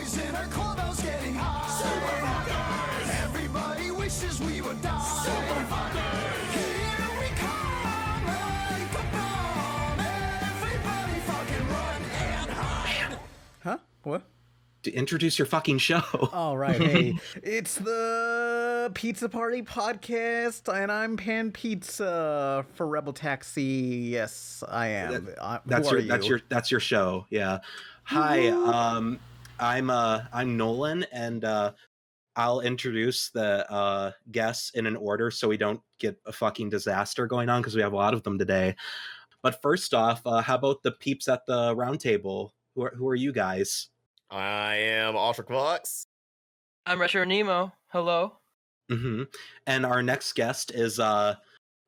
always in our clubhouse getting high. Super fuckers. Everybody wishes we would die. Super fuckers. Here we come like a bomb. Everybody fucking run and hide. Huh? What? To introduce your fucking show. All right, hey, it's the Pizza Party podcast, and I'm Pan Pizza for RebelTaxi. Yes, I am. That's your show. Yeah. Hi, I'm Nolan, and I'll introduce the guests in an order so we don't get a fucking disaster going on because we have a lot of them today. But first off, how about the peeps at the RoundTable? Who are you guys? I am Ultra Fox. I'm Retro Nemo. Hello. Mm-hmm. And our next guest is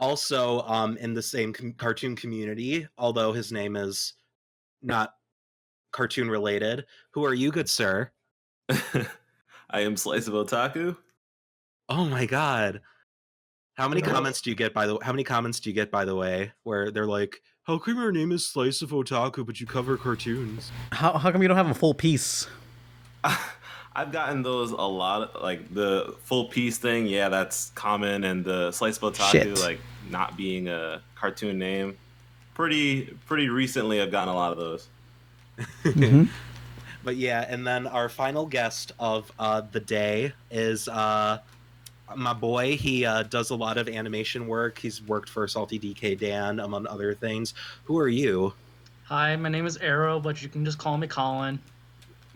also in the same cartoon community, although his name is not cartoon related. Who are you, good sir? I am Slice of Otaku. Oh my god. How many comments do you get by the way, where they're like, how come your name is Slice of Otaku but you cover cartoons? How come you don't have a full piece? I've gotten those a lot, like the full piece thing. Yeah, that's common, and the Slice of Otaku, like not being a cartoon name. Pretty recently, I've gotten a lot of those. Mm-hmm. But yeah, and then our final guest of the day is my boy. He does a lot of animation work. He's worked for Salty DK Dan, among other things. Who are you? Hi, my name is Arrow, but you can just call me Colin.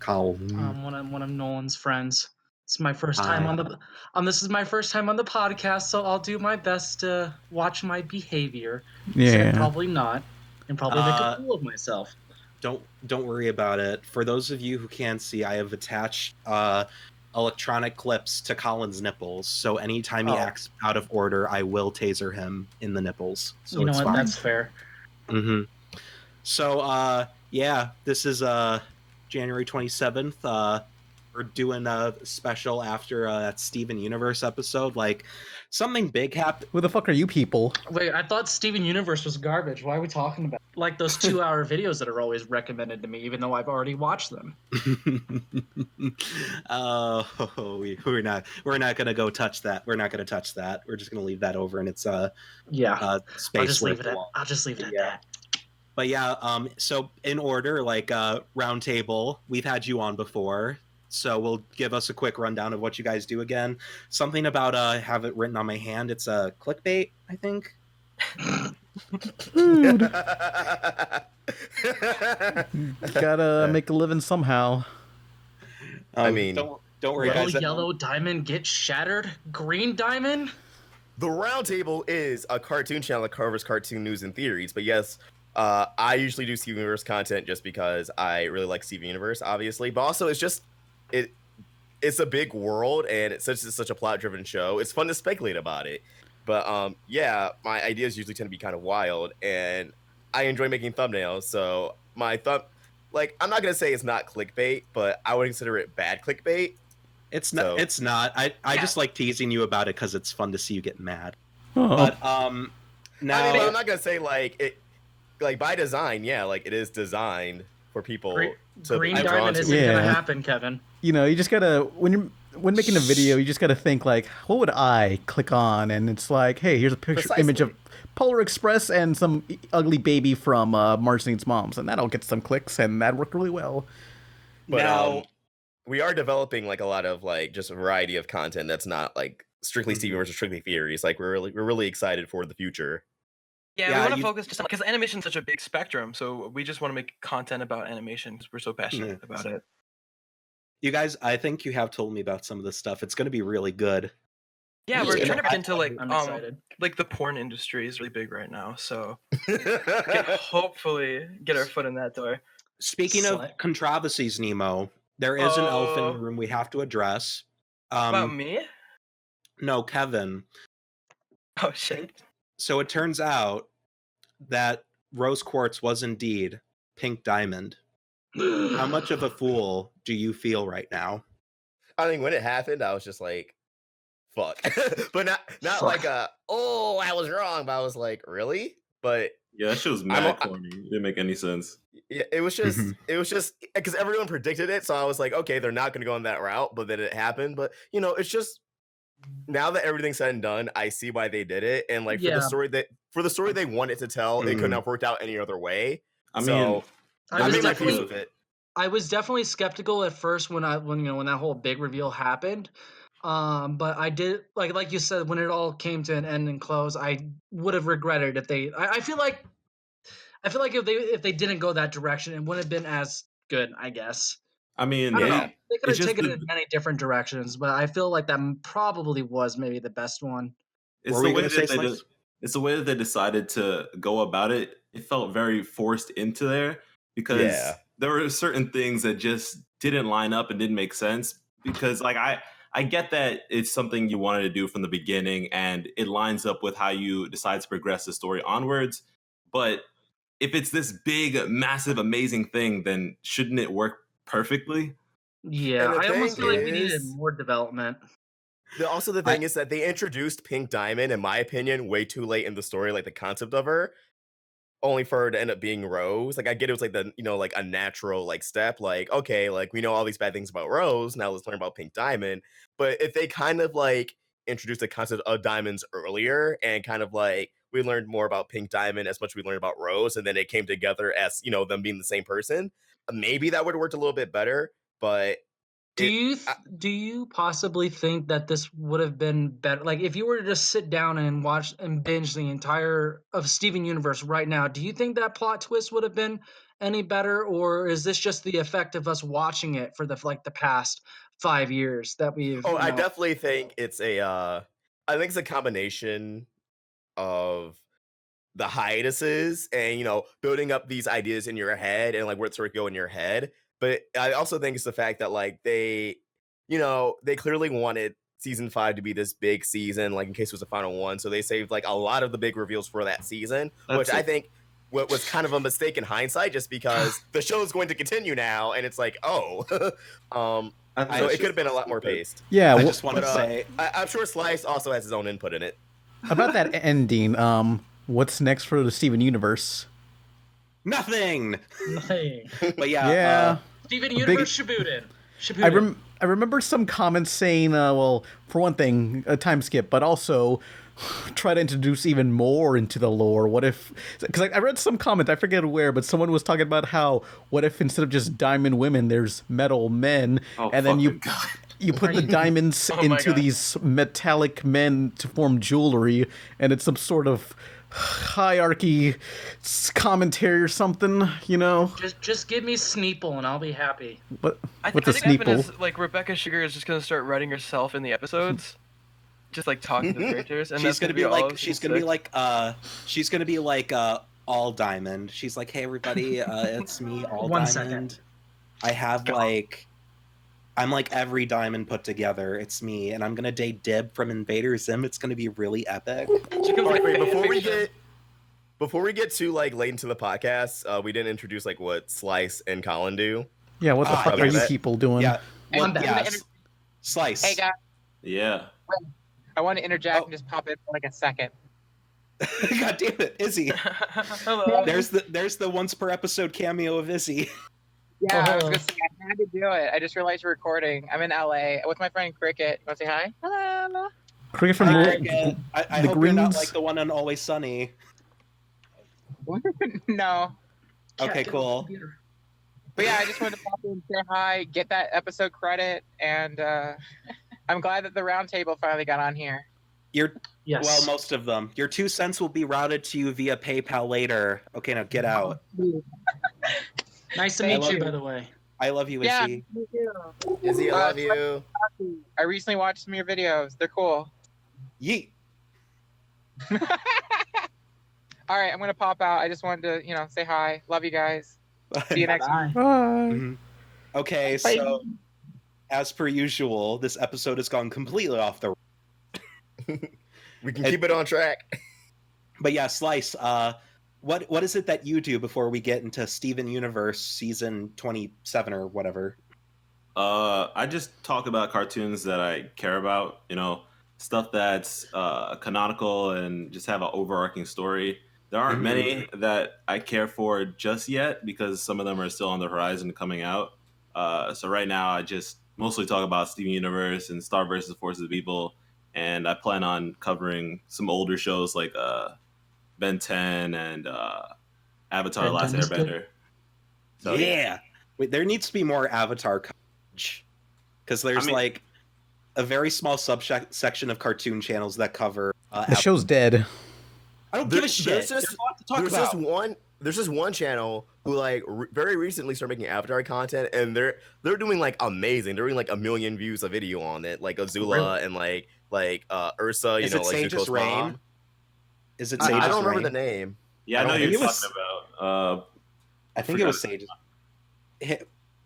Colin. One of Nolan's friends. It's my first time on the this is my first time on the podcast, so I'll do my best to watch my behavior. Yeah. So probably not, and probably make a fool of myself. Don't worry about it. For those of you who can't see, I have attached electronic clips to Colin's nipples, so anytime he acts out of order, I will taser him in the nipples. So you know it's what? fine. That's fair. Mm-hmm. So yeah, this is January 27th. We're doing a special after that Steven Universe episode. Like, something big happened. Who the fuck are you people? Wait, I thought Steven Universe was garbage. Why are we talking about like those 2-hour videos that are always recommended to me, even though I've already watched them? We're not gonna go touch that. We're not gonna touch that. We're just gonna leave that over in its space. I'll just leave it at that. But yeah, so in order, like RoundTable, we've had you on before, so we'll give us a quick rundown of what you guys do again. Something about have it written on my hand. It's a clickbait, I think. Gotta make a living somehow. I mean, don't worry, guys. Yellow diamond gets shattered. Green diamond. The RoundTable is a cartoon channel that covers cartoon news and theories. But yes, I usually do Steven Universe content just because I really like Steven Universe, obviously. But also, it's a big world, and it's such a plot-driven show. It's fun to speculate about it. But yeah, my ideas usually tend to be kind of wild, and I enjoy making thumbnails. So my I'm not gonna say it's not clickbait, but I would consider it bad clickbait. It's not. So, it's not. I just like teasing you about it because it's fun to see you get mad. Oh. But now I mean, I'm not gonna say like it, like by design. Yeah, like it is designed for people. Green diamond isn't gonna happen, Kevin. You know, you just gotta when making a video, you just gotta think like, what would I click on? And it's like, hey, here's a image of Polar Express and some ugly baby from Marge Needs Moms, and that'll get some clicks, and that worked really well. But now we are developing like a lot of like just a variety of content that's not like strictly Steven versus strictly theories. Like we're really excited for the future. Yeah, we want to focus just on, because animation is such a big spectrum, so we just want to make content about animation because we're so passionate about it. You guys, I think you have told me about some of this stuff. It's going to be really good. Yeah, we're trying to get into like I'm excited. Like the porn industry is really big right now, so we can hopefully get our foot in that door. Speaking of controversies, Nemo, there is an elephant in the room we have to address. About me? No, Kevin. Oh shit. So it turns out that rose quartz was indeed pink diamond. How much of a fool do you feel right now? I think when it happened, I was just like, fuck. But not like I was wrong, but I was like, really? but Yeah, that shit was mad corny. It didn't make any sense. yeah, it was just because everyone predicted it, so I was like, okay, they're not going to go on that route, but then it happened. But it's just now that everything's said and done, I see why they did it, and like for the story they wanted to tell, it couldn't have worked out any other way. I mean, So I made my peace with it. I was definitely skeptical at first when that whole big reveal happened. But I did like you said, when it all came to an end and close, I would have regretted if they. I feel like if they didn't go that direction, it wouldn't have been as good, I guess. I mean, I don't know. They could have taken it in many different directions, but I feel like that probably was maybe the best one. It's the way that they decided to go about it. It felt very forced into there because there were certain things that just didn't line up and didn't make sense. Because like I get that it's something you wanted to do from the beginning and it lines up with how you decide to progress the story onwards. But if it's this big, massive, amazing thing, then shouldn't it work perfectly? Yeah, I almost feel like we needed more development. Also, the thing is that they introduced Pink Diamond, in my opinion, way too late in the story, like the concept of her, only for her to end up being Rose. Like, I get it was like the, like a natural like step, like, okay, like we know all these bad things about Rose, now let's learn about Pink Diamond. But if they kind of like introduced the concept of diamonds earlier and kind of like we learned more about Pink Diamond as much as we learned about Rose, and then it came together as, them being the same person, maybe that would have worked a little bit better. But do you possibly think that this would have been better? Like, if you were to just sit down and watch and binge the entire of Steven Universe right now, do you think that plot twist would have been any better, or is this just the effect of us watching it for the past 5 years that we've? I definitely think it's I think it's a combination of the hiatuses and building up these ideas in your head and like where it's sort of go in your head. But I also think it's the fact that like they clearly wanted season 5 to be this big season, like in case it was the final one. So they saved like a lot of the big reveals for that season, which I think what was kind of a mistake in hindsight, just because the show is going to continue now, and it's like, so it could have been a lot more paced. Yeah, I just want to say, I'm sure Slice also has his own input in it. About that ending, what's next for the Steven Universe? Nothing. But Steven Universe Shippuden. I remember some comments saying, well, for one thing, a time skip, but also try to introduce even more into the lore. What if? Because I read some comment, I forget where, but someone was talking about how what if instead of just diamond women, there's metal men, and then you put the diamonds into these metallic men to form jewelry, and it's some sort of hierarchy commentary or something, Just give me Sneeple and I'll be happy. What's a Sneeple? Sneeple? Like Rebecca Sugar is just gonna start writing herself in the episodes, just like talking to the characters, and she's gonna be like All Diamond. She's like, hey everybody, it's me, All Diamond. Second. I have I'm like every diamond put together. It's me, and I'm gonna date Dib from Invader Zim. It's gonna be really epic. Before we get too like late into the podcast, we didn't introduce like what Slice and Colin do. Yeah, what the fuck are you people doing? Yeah, Slice. Hey guys. Yeah. I want to interject and just pop in for like a second. God damn it, Izzy. Hello. There's the once per episode cameo of Izzy. Yeah, I was gonna say I had to do it. I just realized you're recording. I'm in LA with my friend Cricket. You want to say hi? Hello. Cricket from I hope you're not like the one on Always Sunny. No. Okay, cool. But yeah, I just wanted to pop in, say hi, get that episode credit, and I'm glad that the RoundTable finally got on here. Well, most of them. Your 2 cents will be routed to you via PayPal later. Okay, now get out. Nice to meet you, by the way. I love you, Izzy. Yeah, me too. Izzy, I love you. I recently watched some of your videos. They're cool. Yeet. All right, I'm going to pop out. I just wanted to, say hi. Love you guys. See you next week. Bye. Mm-hmm. Okay, so as per usual, this episode has gone completely off the. We can keep it on track. But yeah, Slice. What is it that you do before we get into Steven Universe season 27 or whatever? I just talk about cartoons that I care about. Stuff that's canonical and just have an overarching story. There aren't many that I care for just yet because some of them are still on the horizon coming out. So right now, I just mostly talk about Steven Universe and Star vs. Forces of Evil, and I plan on covering some older shows like Ben 10 and Avatar: Ben Last 10 is good. Airbender. So, yeah. Wait, there needs to be more Avatar coverage because there's like a very small subsection of cartoon channels that cover. The show's dead. I don't give a shit. There's just one channel who like very recently started making Avatar content, and they're doing like amazing. They're doing like 1 million views a video on it, like Azula and like Ursa. Is it like Sage's Reign? mom. Is it Sage's Reign? I don't remember the name. Yeah, I know you're talking about. I think it was Sage's.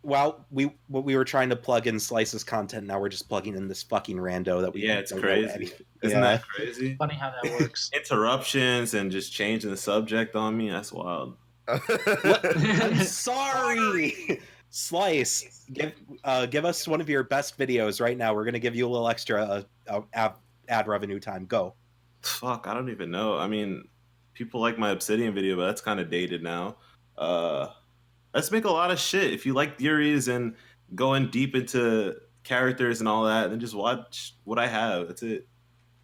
Well, we were trying to plug in Slice's content. Now we're just plugging in this fucking rando that we. Yeah, it's crazy. Isn't that crazy? Funny how that works. Interruptions and just changing the subject on me. That's wild. I'm sorry. Slice, give us one of your best videos right now. We're gonna give you a little extra ad revenue time. Go. Fuck, I don't even know. I mean, people like my Obsidian video, but that's kind of dated now. Let's make a lot of shit. If you like theories and going deep into characters and all that, then just watch what I have. That's it.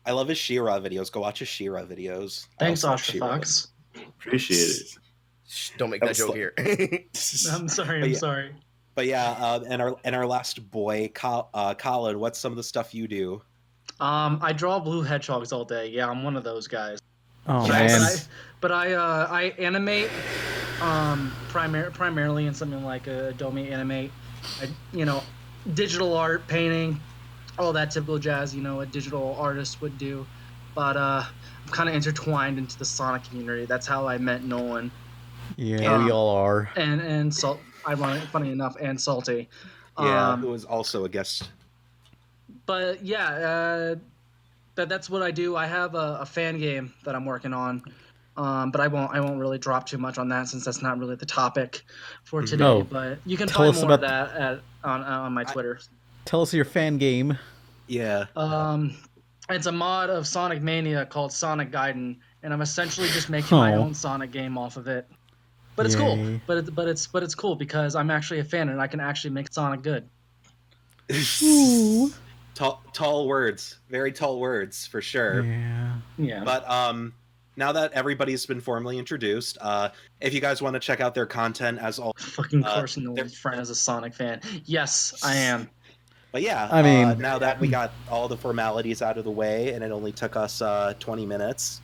I love his She-Ra videos. Go watch his She-Ra videos. Thanks, Oscar Fox. Appreciate it. Don't make that joke here. I'm sorry. But yeah, and our last boy, Colin. What's some of the stuff you do? I draw blue hedgehogs all day. Yeah, I'm one of those guys. Oh man. But I animate primarily in something like Adobe Animate. Digital art, painting, all that typical jazz, a digital artist would do. But I'm kind of intertwined into the Sonic community. That's how I met Nolan. Yeah, we all are. And funny enough, and Salty. Yeah, who was also a guest. But yeah, that's what I do. I have a fan game that I'm working on, but I won't really drop too much on that since that's not really the topic for today. No. But you can find more of that on my Twitter. Tell us your fan game. Yeah. It's a mod of Sonic Mania called Sonic Gaiden, and I'm essentially just making my own Sonic game off of it. But it's cool. But it's cool because I'm actually a fan and I can actually make Sonic good. Ooh. Tall words, very tall words for sure. Yeah. But now that everybody's been formally introduced, if you guys want to check out their content, as always, fucking Carson Nolan's friend is a Sonic fan. Yes, I am. But yeah, I mean, now that we got all the formalities out of the way, and it only took us 20 minutes.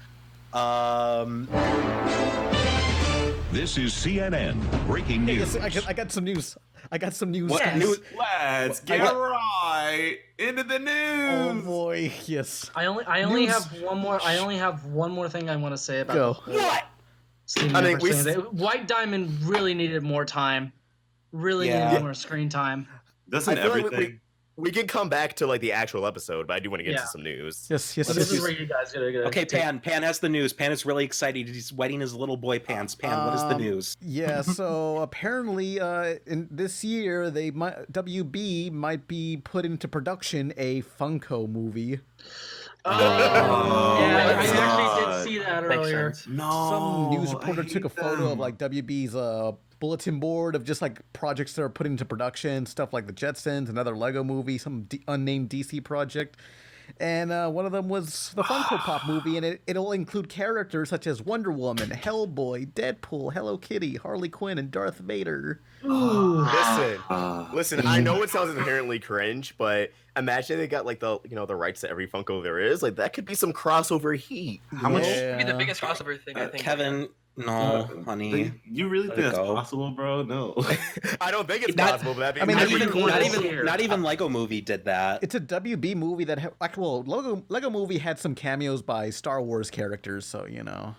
This is CNN breaking news. I got some news. What news? Let's get right into the news. Oh boy, yes. I only have one more. I only have one more thing I want to say about what? White Diamond really needed more time. Really needed more screen time. Doesn't everything? Like we can come back to like the actual episode, but I do want to get to some news. Yes. This is where you guys gotta Okay, Pan has the news. Pan is really excited. He's wetting his little boy pants. Pan, what is the news? Yeah, so apparently in this year WB might be put into production a Funko movie. I actually did see that earlier. Some news reporter took a photo of like WB's bulletin board of just like projects that are put into production, stuff like the Jetsons, another Lego movie, some unnamed DC project. And one of them was the Funko Pop movie, and it'll include characters such as Wonder Woman, Hellboy, Deadpool, Hello Kitty, Harley Quinn, and Darth Vader. Listen, I know it sounds inherently cringe, but imagine they got like the rights to every Funko there is. Like that could be some crossover heat. How much would be the biggest crossover thing? I think. Kevin, no, honey. You really think that's possible, bro? No. I don't think it's possible. But that'd be not even Lego Movie did that. It's a WB movie that Lego Movie had some cameos by Star Wars characters, so you know.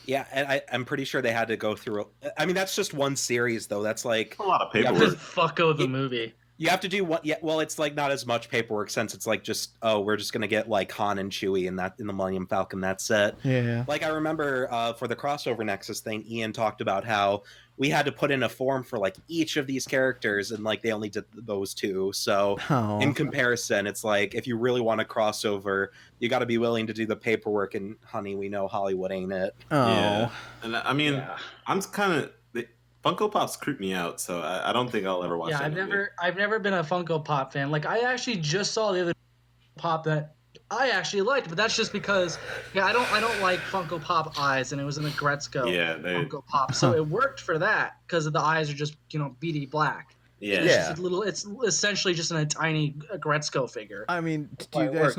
Yeah, and I'm pretty sure they had to go through. I mean, that's just one series, though. That's like a lot of paperwork. Just Funko the movie. You have to do what? Yeah, well, it's like not as much paperwork since it's like just we're just gonna get like Han and Chewie in the Millennium Falcon. That's it. Yeah. Like I remember for the crossover Nexus thing, Ian talked about how we had to put in a form for like each of these characters, and like they only did those two. So in comparison, it's like if you really want to crossover, you got to be willing to do the paperwork. And honey, we know Hollywood ain't it. Yeah, and I mean, I'm kind of. Funko Pops creep me out, so I don't think I'll ever watch. Yeah, I've never been a Funko Pop fan. Like I actually just saw the other Pop that I actually liked, but that's just because I don't like Funko Pop eyes, and it was in the Gretzko Funko Pop, so it worked for that because the eyes are just beady black. Yeah, it's just a little. It's essentially just a tiny Gretzko figure. I mean, do you guys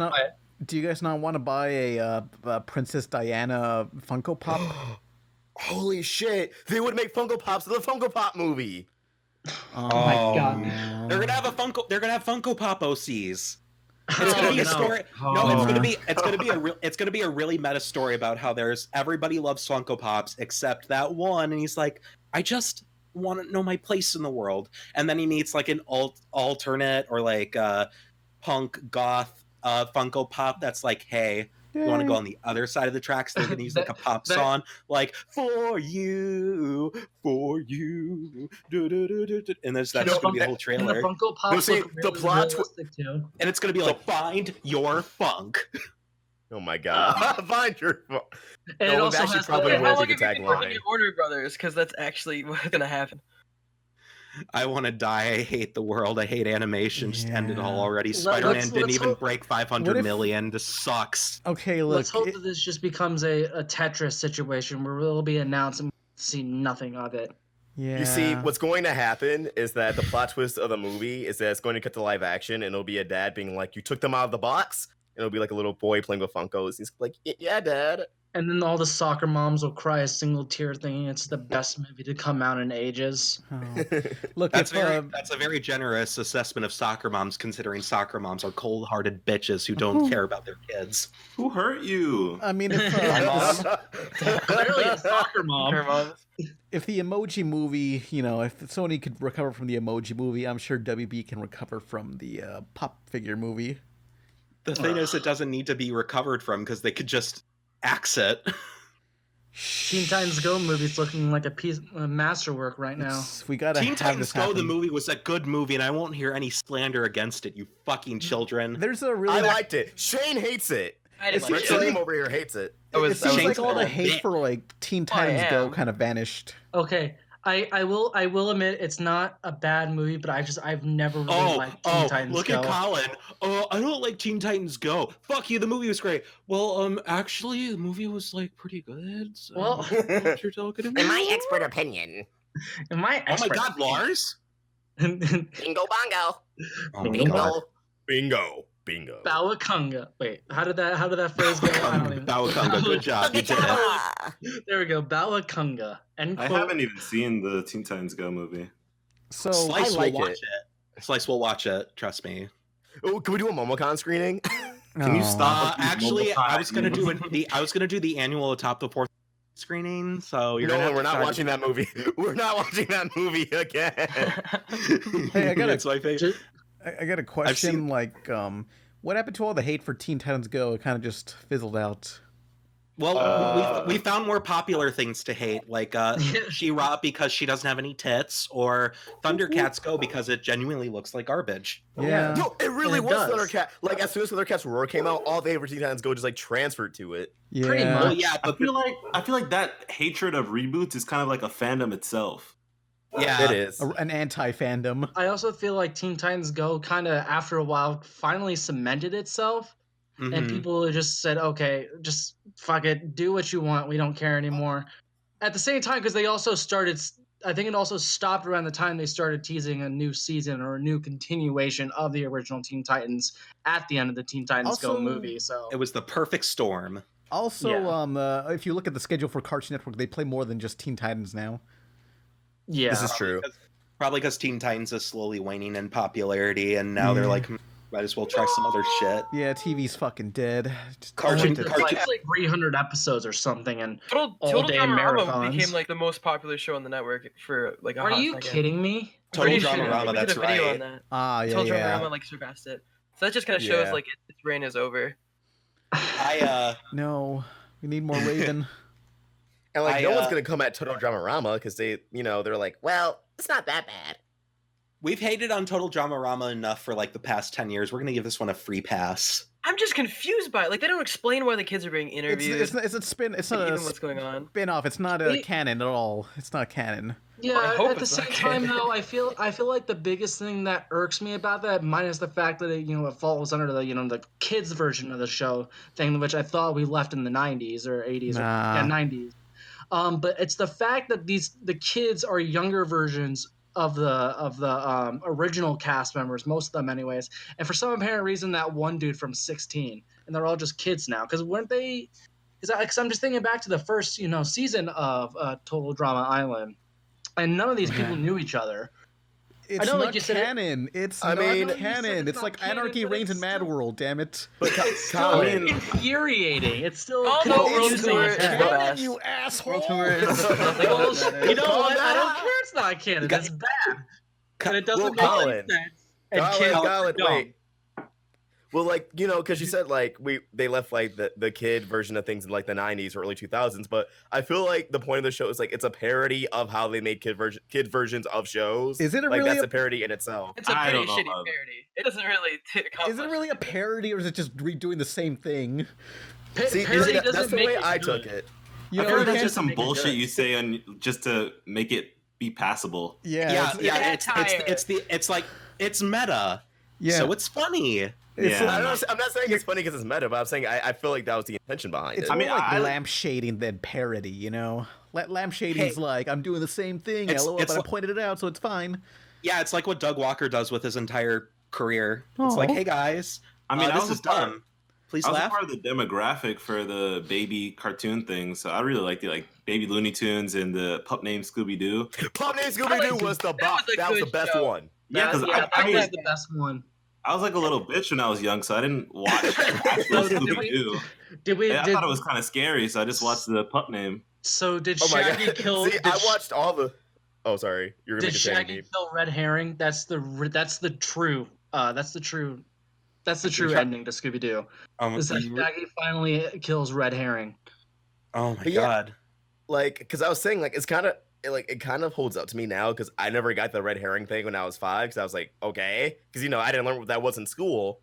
not want to buy a Princess Diana Funko Pop? Holy shit! They would make Funko Pops of the Funko Pop movie. Oh my god! They're gonna have Funko Pop OCs. It's gonna be a story. No, it's gonna be a really meta story about how there's everybody loves Funko Pops except that one, and he's like, I just want to know my place in the world, and then he meets like an alternate or like punk goth Funko Pop that's like, hey. You want to go on the other side of the tracks? They're going to use like a pop song, like "For You," and that's going to be the whole trailer. The Funko Pops the plot, too. And it's going to be like "Find Your Funk." Oh my god! Find your funk. And it also has probably will be the tagline. Warner Brothers, because that's actually what's going to happen. I want to die. I hate the world. I hate animation. Just end it all already. Spider-Man didn't even break 500 million. This sucks. Okay, look. Let's hope that this just becomes a Tetris situation where it'll be announced and we'll see nothing of it. Yeah. You see, what's going to happen is that the plot twist of the movie is that it's going to cut to live action, and it'll be a dad being like, "You took them out of the box," and it'll be like a little boy playing with Funkos. He's like, "Yeah, Dad." And then all the soccer moms will cry a single tear thinking it's the best movie to come out in ages. Oh. Look, that's a very generous assessment of soccer moms, considering soccer moms are cold-hearted bitches who don't care about their kids. Who hurt you? I mean, if clearly a soccer mom. If the Emoji Movie, if Sony could recover from the Emoji Movie, I'm sure WB can recover from the Pop Figure movie. The thing is, it doesn't need to be recovered from because they could just axe it. Teen Titans Go movie's looking like a masterwork right now. We gotta Teen Titans Go, happen. the movie was a good movie, and I won't hear any slander against it, you fucking children. There's a really I liked it. Shane hates it. I didn't Rich Liam over here hates it. It seems like all the Shane's hate for like Teen Titans Go kind of vanished. Okay, I will admit it's not a bad movie, but I've never really liked Teen Titans look Go. at Colin. I don't like Teen Titans Go. Fuck you, the movie was great. Well, actually, the movie was like pretty good. So Well, what you're talking about? In my expert opinion. oh my God, Lars. Bingo bongo. Oh, Bingo. Bingo. Bawakunga. Wait, how did that phrase go? I don't even. Bawakunga, good job. You did it. There we go. Bawakunga. I haven't even seen the Teen Titans Go movie. So Slice I like will watch it. it. Slice will watch it. Trust me. Oh, can we do a MomoCon screening? Can you stop? with these Actually, mobile I was gonna sites? do the annual Atop the Fourth screening. So you're No, gonna have we're to not try watching that movie. We're not watching that movie again. Hey, I got It's my favorite. I got a question. What happened to all the hate for Teen Titans Go? It kind of just fizzled out. Well, we found more popular things to hate, like She-Ra because she doesn't have any tits, or Thundercats Go because it genuinely looks like garbage. Yeah. No, it really It was does. Thundercat. Like, as soon as Thundercats Roar came out, all they ever Teen Titans Go just like transferred to it. Yeah. Pretty much. Well, yeah, I but feel like that hatred of reboots is kind of like a fandom itself. yeah, It is. An anti-fandom. I also feel like Teen Titans Go kind of, after a while, finally cemented itself. And Mhm. people just said, okay, just fuck it, do what you want. We don't care anymore. At the same time, because they also started, I think it also stopped around the time they started teasing a new season or a new continuation of the original Teen Titans at the end of the Teen Titans Go Also, movie. So It was the perfect storm. Also, Yeah. if you look at the schedule for Cartoon Network, they play more than just Teen Titans now. yeah, This is true. Probably because Teen Titans is slowly waning in popularity, and now they're like, Might as well try some other shit. Yeah, TV's fucking dead. Cartoon. It's like 300 episodes or something, and Total all-day Drama marathons. became like the most popular show on the network for like a Are hot you second. kidding me? Total Pretty sure. Drama-rama, We did that's a video right. on that. Ah, yeah, Total yeah. Drama like surpassed it. So that just kind of shows Yeah. like its reign is over. No, we need more Raven. And like, no one's gonna come at Total Drama-rama because they're like, well, it's not that bad. We've hated on Total Drama-rama enough for like the past 10 years. We're gonna give this one a free pass. I'm just confused by it. Like they don't explain why the kids are being interviewed. It's a spin. It's not even a what's going on. spin-off. It's not a canon at all. It's not canon. Yeah, I hope at the it's same not time canon. though, I feel like the biggest thing that irks me about that, minus the fact that it falls under the kids version of the show thing, which I thought we left in the 90s or 80s or 90s. But it's the fact that the kids are younger versions of the original cast members, most of them anyways, and for some apparent reason that one dude from 16, and they're all just kids now, because weren't they? Because I'm just thinking back to the first season of Total Drama Island, and none of these people knew each other. It's I know, not like you said, canon. It's I not mean- canon. It's not like canon, Anarchy but reigns it's in Mad still- World. Damn it! But It's still Colin, infuriating. It's still Oh, no, confusing World as Tour is heck. the best. You asshole! World Tour is nothing Well, but better. you know Calm what? I don't down. care. It's not canon. That's bad. And it doesn't Well, make any Colin. sense. And kids are Colin, dumb. wait. Well, like, because you said like they left like the kid version of things in like the 90s or early 2000s, but I feel like the point of the show is like it's a parody of how they made kid versions of shows. Is it like really that's a- a parody in itself? It's a I pretty don't know shitty how- parody. It doesn't really accomplish. Is it really a parody, or is it just redoing the same thing? See, Parody doesn't that's the make way it I good. took it. You I know, feel like you that's can't- just some make it bullshit good. you say on just to make it be passable. yeah, It's meta. yeah. So it's funny. It's Yeah. I'm not saying it's funny because it's meta, but I'm saying I feel like that was the intention behind It's it. more mean, like I- lampshading than parody, Lampshading's Hey. like, I'm doing the same thing, It's- LOL, it's but I like- pointed it out, so it's fine. Yeah, it's like what Doug Walker does with his entire career. It's like, Aw. hey guys, I mean, this is dumb. Please I was a laugh. part of the demographic for the baby cartoon thing, so I really liked it, like Baby Looney Tunes and the pup named Scooby Doo. Pop Name Scooby Doo was the bop. was a That was the good best show. one. Yeah, because that I was mean, the best one. I was like a little bitch when I was young, so I didn't watch actual Did Scooby we- Doo. Did we? I Did, thought it was kind of scary, so I just watched the pup name. so did Oh my Shaggy god! kill? See, did I watched all the. Oh, sorry. You're gonna Did make a Shaggy kill Red Herring? That's the true ending to Scooby Doo. Is that Shaggy finally kills Red Herring? Oh my But yeah. god. like because I was saying like it kind of holds up to me now because I never got the red herring thing when I was 5 because I was like okay because I didn't learn what that was in school.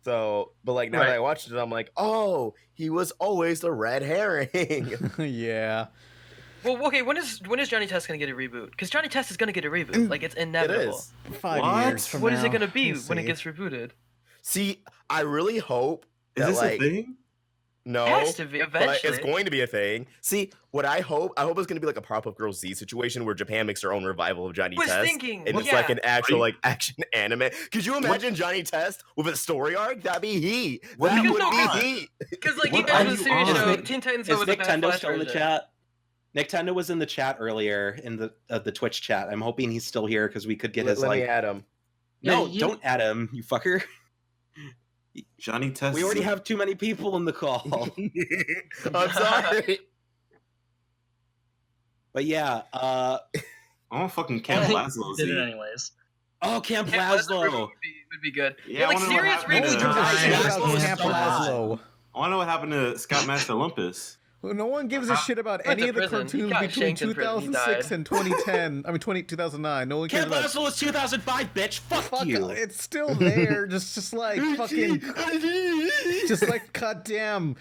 So, but like now Right. that I watched it, I'm like, oh, he was always the red herring. Yeah. Well, okay. When is Johnny Test gonna get a reboot? Because Johnny Test is gonna get a reboot. Like it's it inevitable. is. 5 What? years from What now. is it gonna be We'll when it see. gets rebooted? See, I really hope Is that this like a thing? no, It has to be but eventually. it's going to be a thing. See, what I hope it's going to be like a Powerpuff Girls Z situation where Japan makes their own revival of Johnny Was Test. thinking, and it's yeah. like an actual Right. like action anime. Could you imagine Johnny Test with a story arc? That'd be heat. What That are you would on? be heat. Because like What you guys are in the you series on? show, Is Teen Titans Is Go with the Nintendo Flash still in the version. chat? Nintendo was in the chat earlier in the Twitch chat. I'm hoping he's still here because we could get his Let me like. add him. No, Yeah, don't add him, you fucker. Johnny Test. We already have too many people in the call. I'm sorry. But yeah, I want fucking Camp Laszlo. Did it Z. anyways. Camp Yeah, Laszlo Laszlo. would be good. Yeah, I like wonder what serious happened to- reboots. Give are us a nice. shit about Camp so Laszlo. I want to know what happened to Scoutmaster Olympus. Well, no one gives a shit about Went any to of the prison. He cartoons got between shanked in prison. He 2006 died. and 2010. I mean, 2009. No one cares Camp about. Laszlo was 2005, bitch. Fuck you. It's still there. just like fucking. Just like goddamn.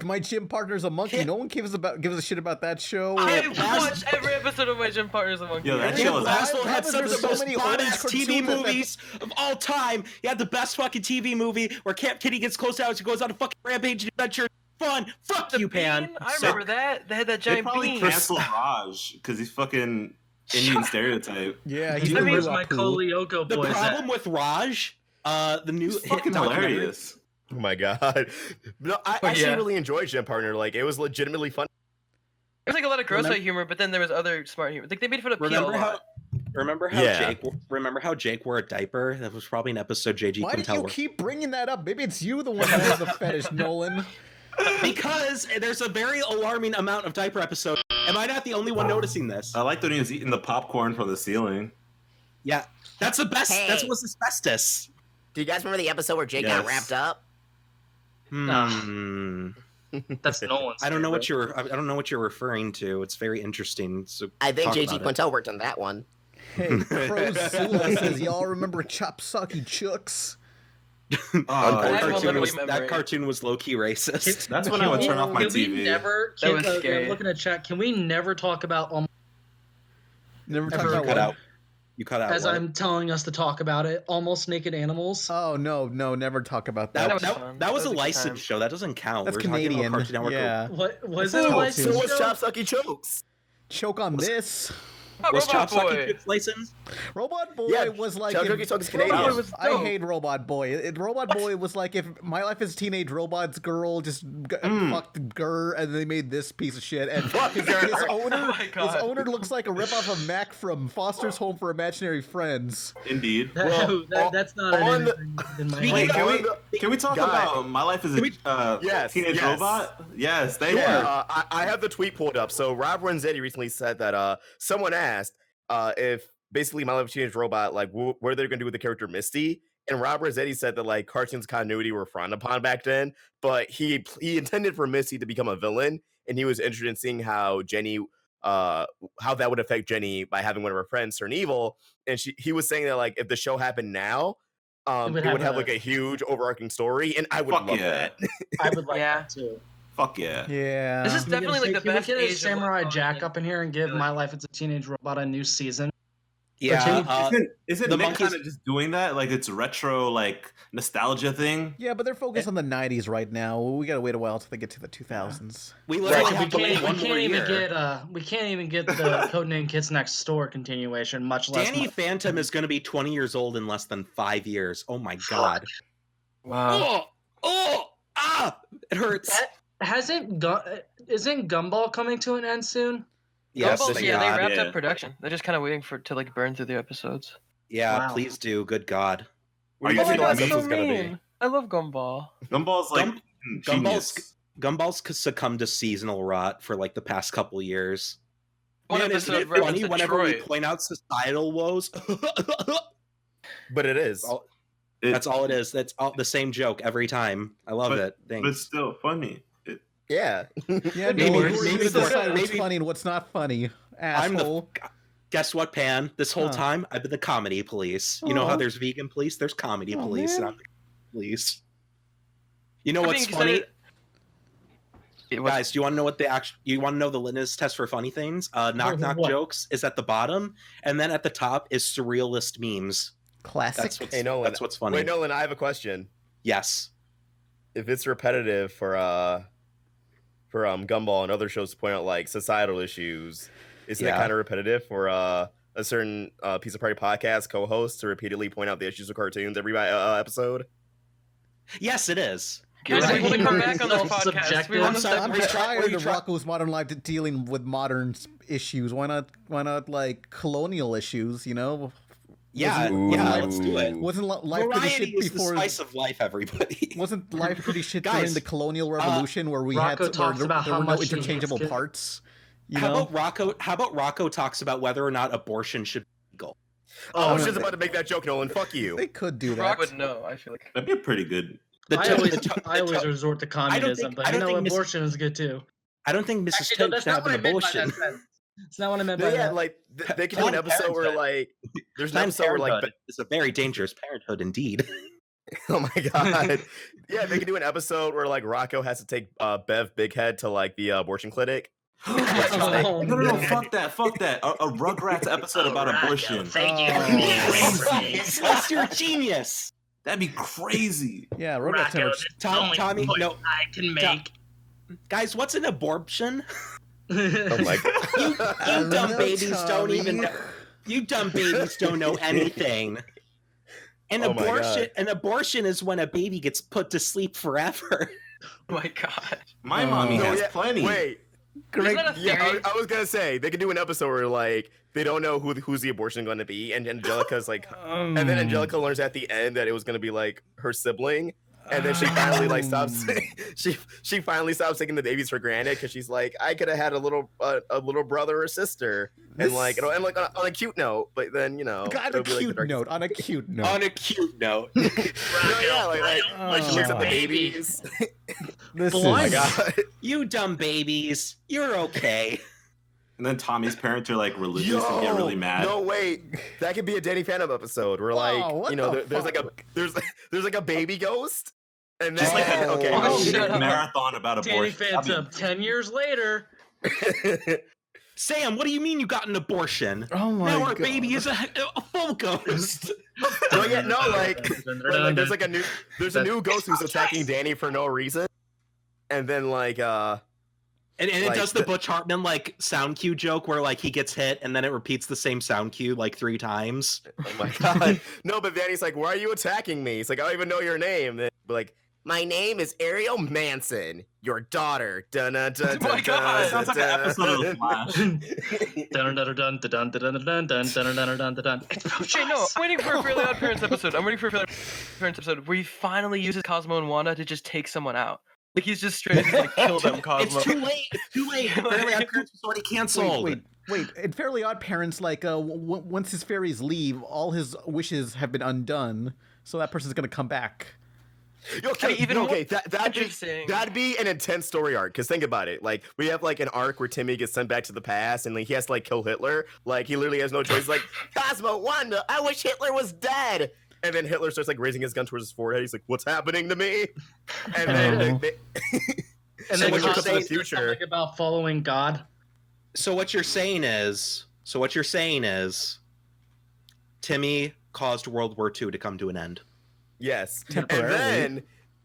My gym partner's a monkey. No one gives a shit about that show. I watched every episode of My Gym Partner's a Monkey. Yo, that Camp show is Laszlo Why had some of the there's so most many badass old TV cartoons that- movies of all time. He had the best fucking TV movie where Camp Kitty gets close out and she goes on a fucking rampage and adventure. Fun. Fuck The you, Pan. bean? I remember that. They had that They giant probably bean. cancel Raj because he's fucking Indian stereotype. Yeah, he's I the mean, real my Apu. Kolyoko The boys. problem with Raj, the new It's hit fucking documentary- hilarious. Oh my god. No, I Oh, actually yeah. really enjoyed Gym Partner. Like it was legitimately fun. There was like a lot of gross Remember- out humor, but then there was other smart humor. Like they made fun of Peel a Remember how? lot. Remember how Jake wore a diaper? That was probably an episode JG Why couldn't do you tell. keep bringing that up? Maybe it's you the one that has the fetish, Nolan. Because there's a very alarming amount of diaper episodes. Am I not the only one noticing this? I like that he was eating the popcorn from the ceiling. Yeah, that's the best. Hey. That was asbestos. Do you guys remember the episode where Jake got wrapped up? That's Nolan's. I don't know what you're referring to. It's very interesting. So I think talk JG about it. Quintel worked on that one. Hey, Prozilla says, y'all remember Chopsucky Chucks? That cartoon was low-key racist. That's when I would turn off my Can we TV. never? That was I'm scary. looking at chat. Can we never talk about Never talk Ever about cut what? out. You cut out. as what? I'm telling us to talk about it? Almost naked animals. Oh, no, never talk about that. That was fun. a That was a good licensed time. show. That doesn't count. That's We're talking about Canadian. Cartoon Network. Yeah. What was That's it? a A cartoon. licensed So was show? Chopsucky Chokes. Choke on this. Was Robot Chopsucky Boy. Kids licensed? Robot Boy Yeah, was like Chopsucky if, Chokes is Canadian. Robot was I dope. hate Robot Boy. Robot Boy was like if My Life as a Teenage Robot's girl just fucked Gurr, and they made this piece of shit. And his owner, my God. his owner looks like a ripoff of Mac from Foster's Home for Imaginary Friends. Indeed. That's not an on the- anything in my Wait, head. can we talk about My Life as a Yes, Teenage yes. Robot? Yes, thank you. I have the tweet pulled up. So Rob Renzetti recently said that someone asked if basically My Life as a Teenage Robot, like what are they going to do with the character Misty? And Rob Renzetti said that like cartoons continuity were frowned upon back then, but he intended for Misty to become a villain, and he was interested in seeing how Jenny, how that would affect Jenny by having one of her friends turn evil. And he was saying that like if the show happened now, it would have like a huge overarching story, and I would Fuck love yeah. that. I would like Yeah. that too. Fuck yeah. Yeah. This is definitely like the Can we best. get a age of, Samurai like, Jack up in here and give My Life as a Teenage Robot a new season? Yeah. Isn't the Nick monkeys- kind of just doing that? Like it's retro, like nostalgia thing? Yeah, but they're focused on the 90s right now. We gotta wait a while until they get to the 2000s. We literally We have to wait can't, one we more can't even year. get we can't even get the Codename Kids Next Door continuation, much less. Danny Phantom is going to be 20 years old in less than 5 years. Oh my god. Wow. It hurts. Isn't Gumball coming to an end soon? Yes, Gumball, thank yeah, they God. wrapped Yeah. up production. They're just kind of waiting to like burn through the episodes. Yeah, Wow. please do. Good God. What do you Are you think the last kidding me? episode's gonna be? I love Gumball. Gumball's like genius. Gumball's succumbed to seasonal rot for like the past couple years. One Man, isn't episode it funny referenced whenever we Detroit. point out societal woes? But it is. That's all it is. That's all the same joke every time. I love it. But it's Thanks. still funny. Yeah. Yeah, Maybe- maybe, maybe decide what's maybe- funny and what's not funny. I'm the- Asshole. Guess what, Pan? This whole Huh. time, I've been the comedy police. You know how Aw. there's vegan police? There's comedy Oh, police, and man. I'm the police. You know I'm what's being funny? excited- Guys, do you want to know what you want to know the litmus test for funny things? Knock knock What? jokes is at the bottom, and then at the top is surrealist memes. Classic. That's what's funny. Wait, Nolan, I have a question. Yes. If it's repetitive for Gumball and other shows to point out like societal issues, isn't it Yeah. kind of repetitive for a certain Piece of Party podcast co-host to repeatedly point out the issues of cartoons every episode? Yes, it is. Guys, You're we want to come back on this podcast. Self-subjective. We want to I'm Were you tired of try- Rocco's modern life dealing with modern issues. Why not like colonial issues? You know, Yeah, Ooh. yeah, let's do it. wasn't life pretty Variety shit is the before? spice of life, everybody. Wasn't life pretty shit Guys, during the colonial revolution where we Rocco had talks where about there how were no much he hates interchangeable kids. parts? You How know, about Rocco talks about whether or not abortion should be legal? I was no, just about to make that joke, Nolan. Fuck you. they could do that. Rock would know. I feel like. That'd be pretty good. I always resort to communism, but I you don't know, think Miss- abortion is good too. I don't think Mrs. Actually, no, Tate that's should not have what I an meant by that abortion. sentence. It's not what I meant by Yeah, that. like they can do an Planned episode where Parenthood. like there's an Planned episode where like Parenthood is a very dangerous parenthood indeed. oh my god, yeah, they can do an episode where like Rocco has to take Bev Bighead to like the abortion clinic. Oh, No, fuck that. A Rugrats episode about abortion. Thank you. Yes, yes, you're a genius. That'd be crazy. Yeah, Robot Rocco, Tommy, no, I can make. guys, what's an abortion? Oh my god. You dumb don't know, babies don't Tommy. even know. You dumb babies don't know anything. An Oh my abortion is when a baby gets put to sleep forever. Oh my god. My mommy No, has yeah, plenty. Wait, Great. Yeah, I was gonna say they could do an episode where like they don't know who's the abortion going to be, and Angelica's like, and then Angelica learns at the end that it was gonna be like her sibling, and then she finally like stops. she finally stops taking the babies for granted because she's like, I could have had a little brother or sister, and like on a cute note, but then on a cute note. On a cute note. Yeah, like she looks at the babies. This Oh my god. You dumb babies. You're okay. And then Tommy's parents are like religious and get really mad. No, wait, that could be a Danny Phantom episode where like there's like a baby ghost, and then Just like a marathon about Danny abortion. Phantom, 10 years later. Sam, what do you mean you got an abortion? Oh my now our god. baby is a full ghost. No, yeah, no, like there's a new ghost who's attacking Danny for no reason, and then like And it does the Butch Hartman like sound cue joke where like he gets hit and then it repeats the same sound cue like 3 times. Oh my god. No, but Danny's like, why are you attacking me? He's like, I don't even know your name. Then like, my name is Ariel Manson, your daughter. Dun dun dun Oh my God, Sounds like an episode of Flash. Shit, no, I'm waiting for a Fairly Odd Parents episode. I'm waiting for a Fairly Odd Parents episode where he finally uses Cosmo and Wanda to just take someone out. Like he's just straight to like kill them, Cosmo. It's too late. Too late. Fairly Odd Parents was already canceled. Wait. In Fairly Odd Parents, like once his fairies leave, all his wishes have been undone. So that person's gonna come back. Okay, interesting. That'd be an intense story arc. Because think about it, like we have like an arc where Timmy gets sent back to the past, and like he has to like kill Hitler. Like he literally has no choice. Like Cosmo, Wanda, I wish Hitler was dead. And then Hitler starts like raising his gun towards his forehead. He's like, "What's happening to me?" And then and then when you come to the Cosmo future, says something about following God. So what you're saying is Timmy caused World War II to come to an end. yes. And Temporarily. then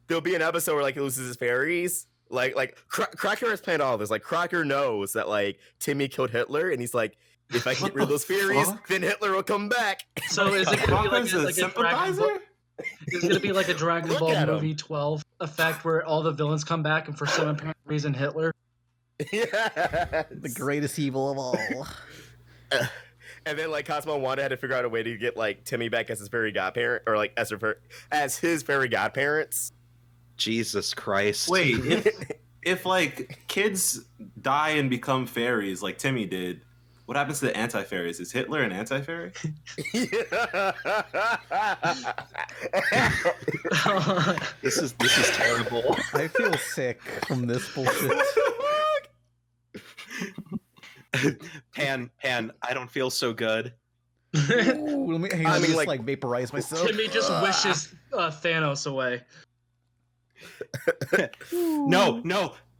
there'll be an episode where like he loses his fairies. Like Crocker has planned all this. Like Crocker knows that like Timmy killed Hitler, and he's like, if I can get rid of those fairies, then Hitler will come back. So is it gonna be like Crocker's a a Dragon Ball? Is it gonna be like a Dragon Look Ball at him. movie 12 effect where all the villains come back and for some apparent reason Hitler? Yes. The greatest evil of all. And then like Cosmo and Wanda had to figure out a way to get like Timmy back as his fairy godparent, or like as his fairy godparents. Jesus Christ. Wait, if like kids die and become fairies like Timmy did, what happens to the anti-fairies? Is Hitler an anti-fairy? This is terrible. I feel sick from this bullshit. Pan, I don't feel so good. Ooh, let me hang on, I mean, just like- like vaporize myself. Timmy just wishes Thanos away. No,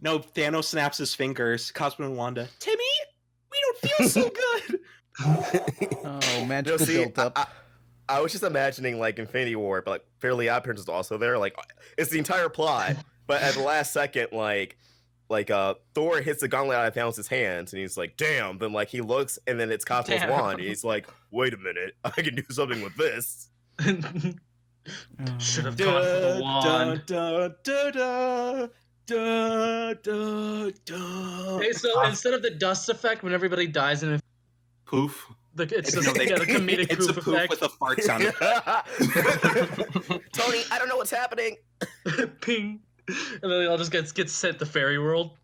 Thanos snaps his fingers. Cosmo and Wanda. Timmy, we don't feel so good. Oh, magical built up. I was just imagining like Infinity War, but like Fairly Odd Parents is also there. Like it's the entire plot, but at the last second, like Thor hits the gauntlet out of Thanos' hands, and he's like, "Damn!" Then like he looks, and then it's Cosmo's Damn. wand, and he's like, "Wait a minute, I can do something with this." Should have gone for the wand. Okay, so instead of the dust effect when everybody dies in Poof. it's the comedic It's a poof poof effect. with a fart sound. Tony, I don't know what's happening. Ping. And then they all just get sent to fairy world.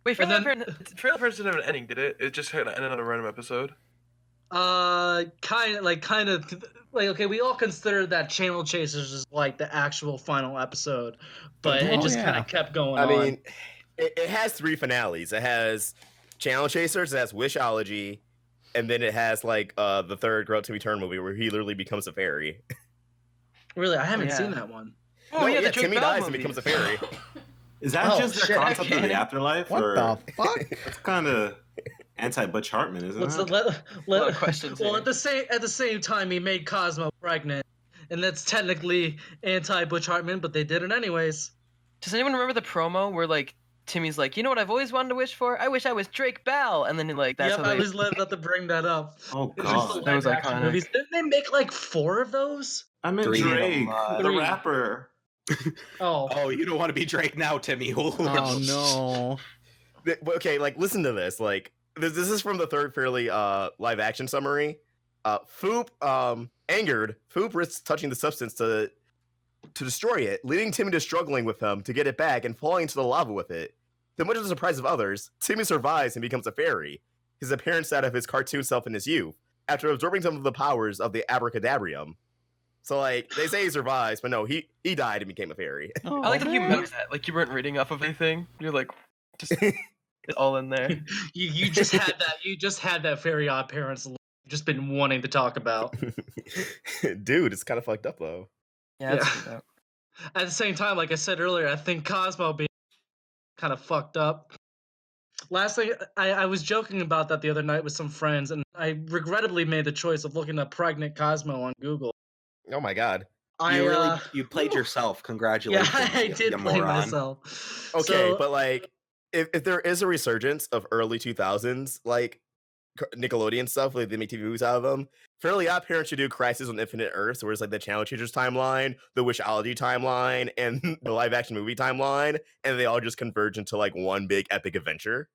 Wait, And Fairly then- Odd Parents didn't have an ending, did it? It just kind of ended on a random episode. Kind of like okay, we all consider that Channel Chasers is like the actual final episode, but it just kind of kept going I on. mean, it has 3 finales. It has Channel Chasers, it has Wishology, and then it has like the third Grow Up to Return movie where he literally becomes a fairy. Really, I haven't Yeah. seen that one. Oh yeah, the Timmy Drake Bell dies and movie. becomes a fairy. Is that Oh, just their shit, concept of the afterlife? What or the fuck? It's kind of anti-Butch Hartman, isn't Let's it? let, A lot of questions well, here. at the same time, he made Cosmo pregnant, and that's technically anti-Butch Hartman, but they did it anyways. Does anyone remember the promo where like Timmy's like, you know what I've always wanted to wish for? I wish I was Drake Bell, and then like that's Yep, how I they. was led not to bring that up. Oh It's just the god. That was live-action iconic. movies. Didn't they make like 4 of those? I meant 3 of Drake, them, the 3. rapper. Oh, Oh, you don't want to be Drake now, Timmy. Oh no. Okay, like listen to this. Like this is from the third fairly live action summary. Foop, angered, Foop risks touching the substance to destroy it, leading Timmy to struggling with him to get it back and falling into the lava with it. To much of the surprise of others, Timmy survives and becomes a fairy, his appearance that of his cartoon self in his youth, after absorbing some of the powers of the abracadabrium. So, like, they say he survives, but no, he died and became a fairy. I like that you meant that. Like, you weren't reading off of anything. You're like, just it's all in there. You just had that. You just had that Fairy Odd Parents just been wanting to talk about. Dude, it's kind of fucked up, though. Yeah. At the same time, like I said earlier, I think Cosmo being kind of fucked up. Lastly, I was joking about that the other night with some friends, and I regrettably made the choice of looking up pregnant Cosmo on Google. Oh my god. You played yourself. Congratulations. Yeah, I did play moron. myself. Okay, So- but like, if there is a resurgence of early 2000s, like Nickelodeon stuff, like they make TV movies out of them, Fairly Odd Parents should do Crisis on Infinite Earths, where it's like the Channel Changers timeline, the Wishology timeline, and the live action movie timeline, and they all just converge into like one big epic adventure.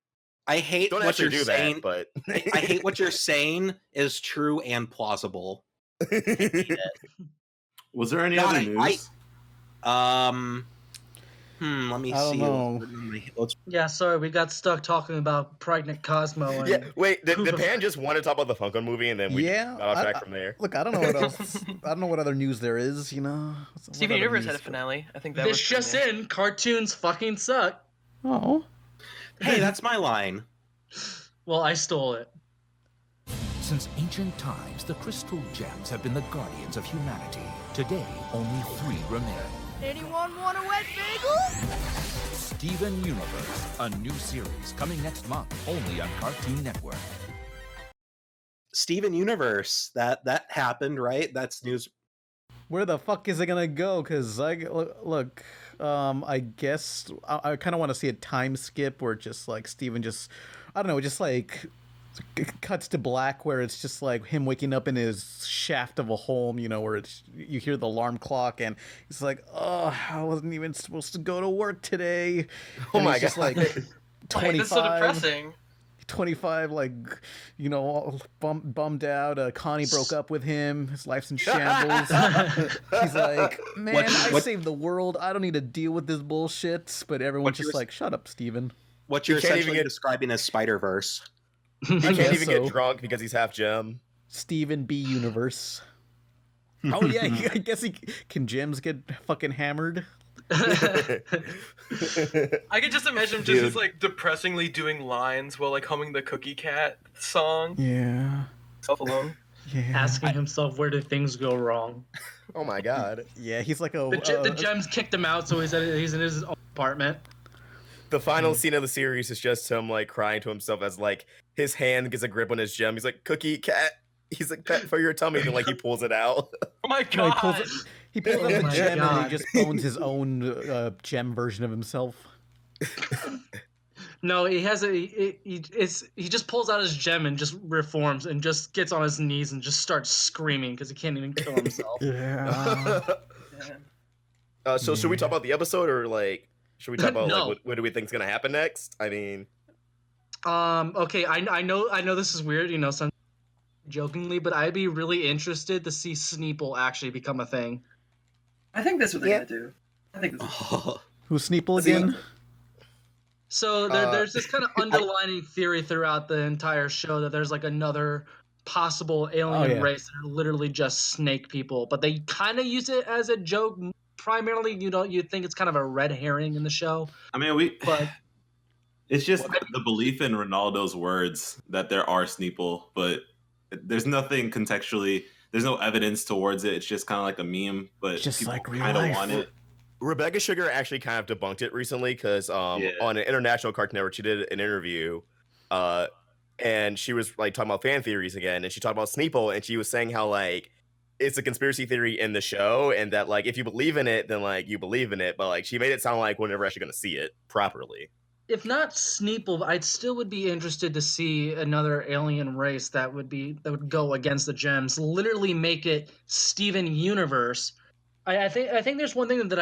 I hate Don't what actually you're do saying, that, but I hate what you're saying is true and plausible. Was there any other news? Let me I see. don't know. Yeah, sorry, we got stuck talking about pregnant Cosmo. And yeah, wait, did Koopa- Pan just want to talk about the Funko movie, and then we got off track from there? Look, I don't know what else. I don't know what other news there is. You know, What Steven other Universe news- had a finale. I think that This was just pretty in: cartoons fucking suck. Oh, Hey, that's my line. Well, I stole it. Since ancient times, the crystal gems have been the guardians of humanity. Today, only 3 remain. Anyone want a wet bagel? Steven Universe, a new series coming next month, only on Cartoon Network. Steven Universe. That happened, right? That's news. where the fuck is it gonna go? Because look, I guess I kind of want to see a time skip where just like Steven just, I don't know, just like cuts to black where it's just like him waking up in his shaft of a home, you know, where it's, you hear the alarm clock and he's like, oh, I wasn't even supposed to go to work today. Oh And my he's just God. like 25. That's so depressing. 25, like, you know, all bummed out. Connie broke up with him. His life's in shambles. He's like, man, I saved the world. I don't need to deal with this bullshit. But everyone's just like, shut up, Steven. What you're He can't essentially even get- describing as Spider-Verse. He can't guess even get so. drunk because he's half gem. Steven B. Universe. Oh, yeah, I guess can gems get fucking hammered? I could just imagine him just Dude. as, like depressingly doing lines while like humming the Cookie Cat song. Yeah. Self alone. Yeah. Asking himself, where did things go wrong? Oh my god. Yeah, he's like a... The gems kicked him out, so he's in his own apartment. The final scene of the series is just him like crying to himself as like his hand gets a grip on his gem. He's like, Cookie Cat. He's like, pet for your tummy, and like he pulls it out. Oh my No, god! he pulls Oh out the my gem and God. he just owns his own gem version of himself. No, he has he just pulls out his gem and just reforms and just gets on his knees and just starts screaming because he can't even kill himself. Yeah. So should we talk about the episode or like should we talk about No. like what do we think is gonna happen next? I mean, Okay, I know this is weird, you know, some jokingly, but I'd be really interested to see Sneeple actually become a thing. I think that's what they're gonna do. I think Who's Sneeple again? So there's this kind of underlining theory throughout the entire show that there's like another possible alien yeah. race that are literally just snake people, but they kind of use it as a joke. Primarily, you think it's kind of a red herring in the show, I mean, but it's just the belief in Ronaldo's words that there are Sneeple, but there's nothing contextually. There's no evidence towards it. It's just kind of like a meme, but Just people like real kind of life. want it. Rebecca Sugar actually kind of debunked it recently because on an international Cartoon Network she did an interview, and she was like talking about fan theories again, and she talked about Sneeple, and she was saying how like it's a conspiracy theory in the show, and that like if you believe in it, then like you believe in it, but like she made it sound like we're never actually going to see it properly. if not Sneeple, I still would be interested to see another alien race that would go against the gems. Literally make it Steven Universe, I think there's one thing that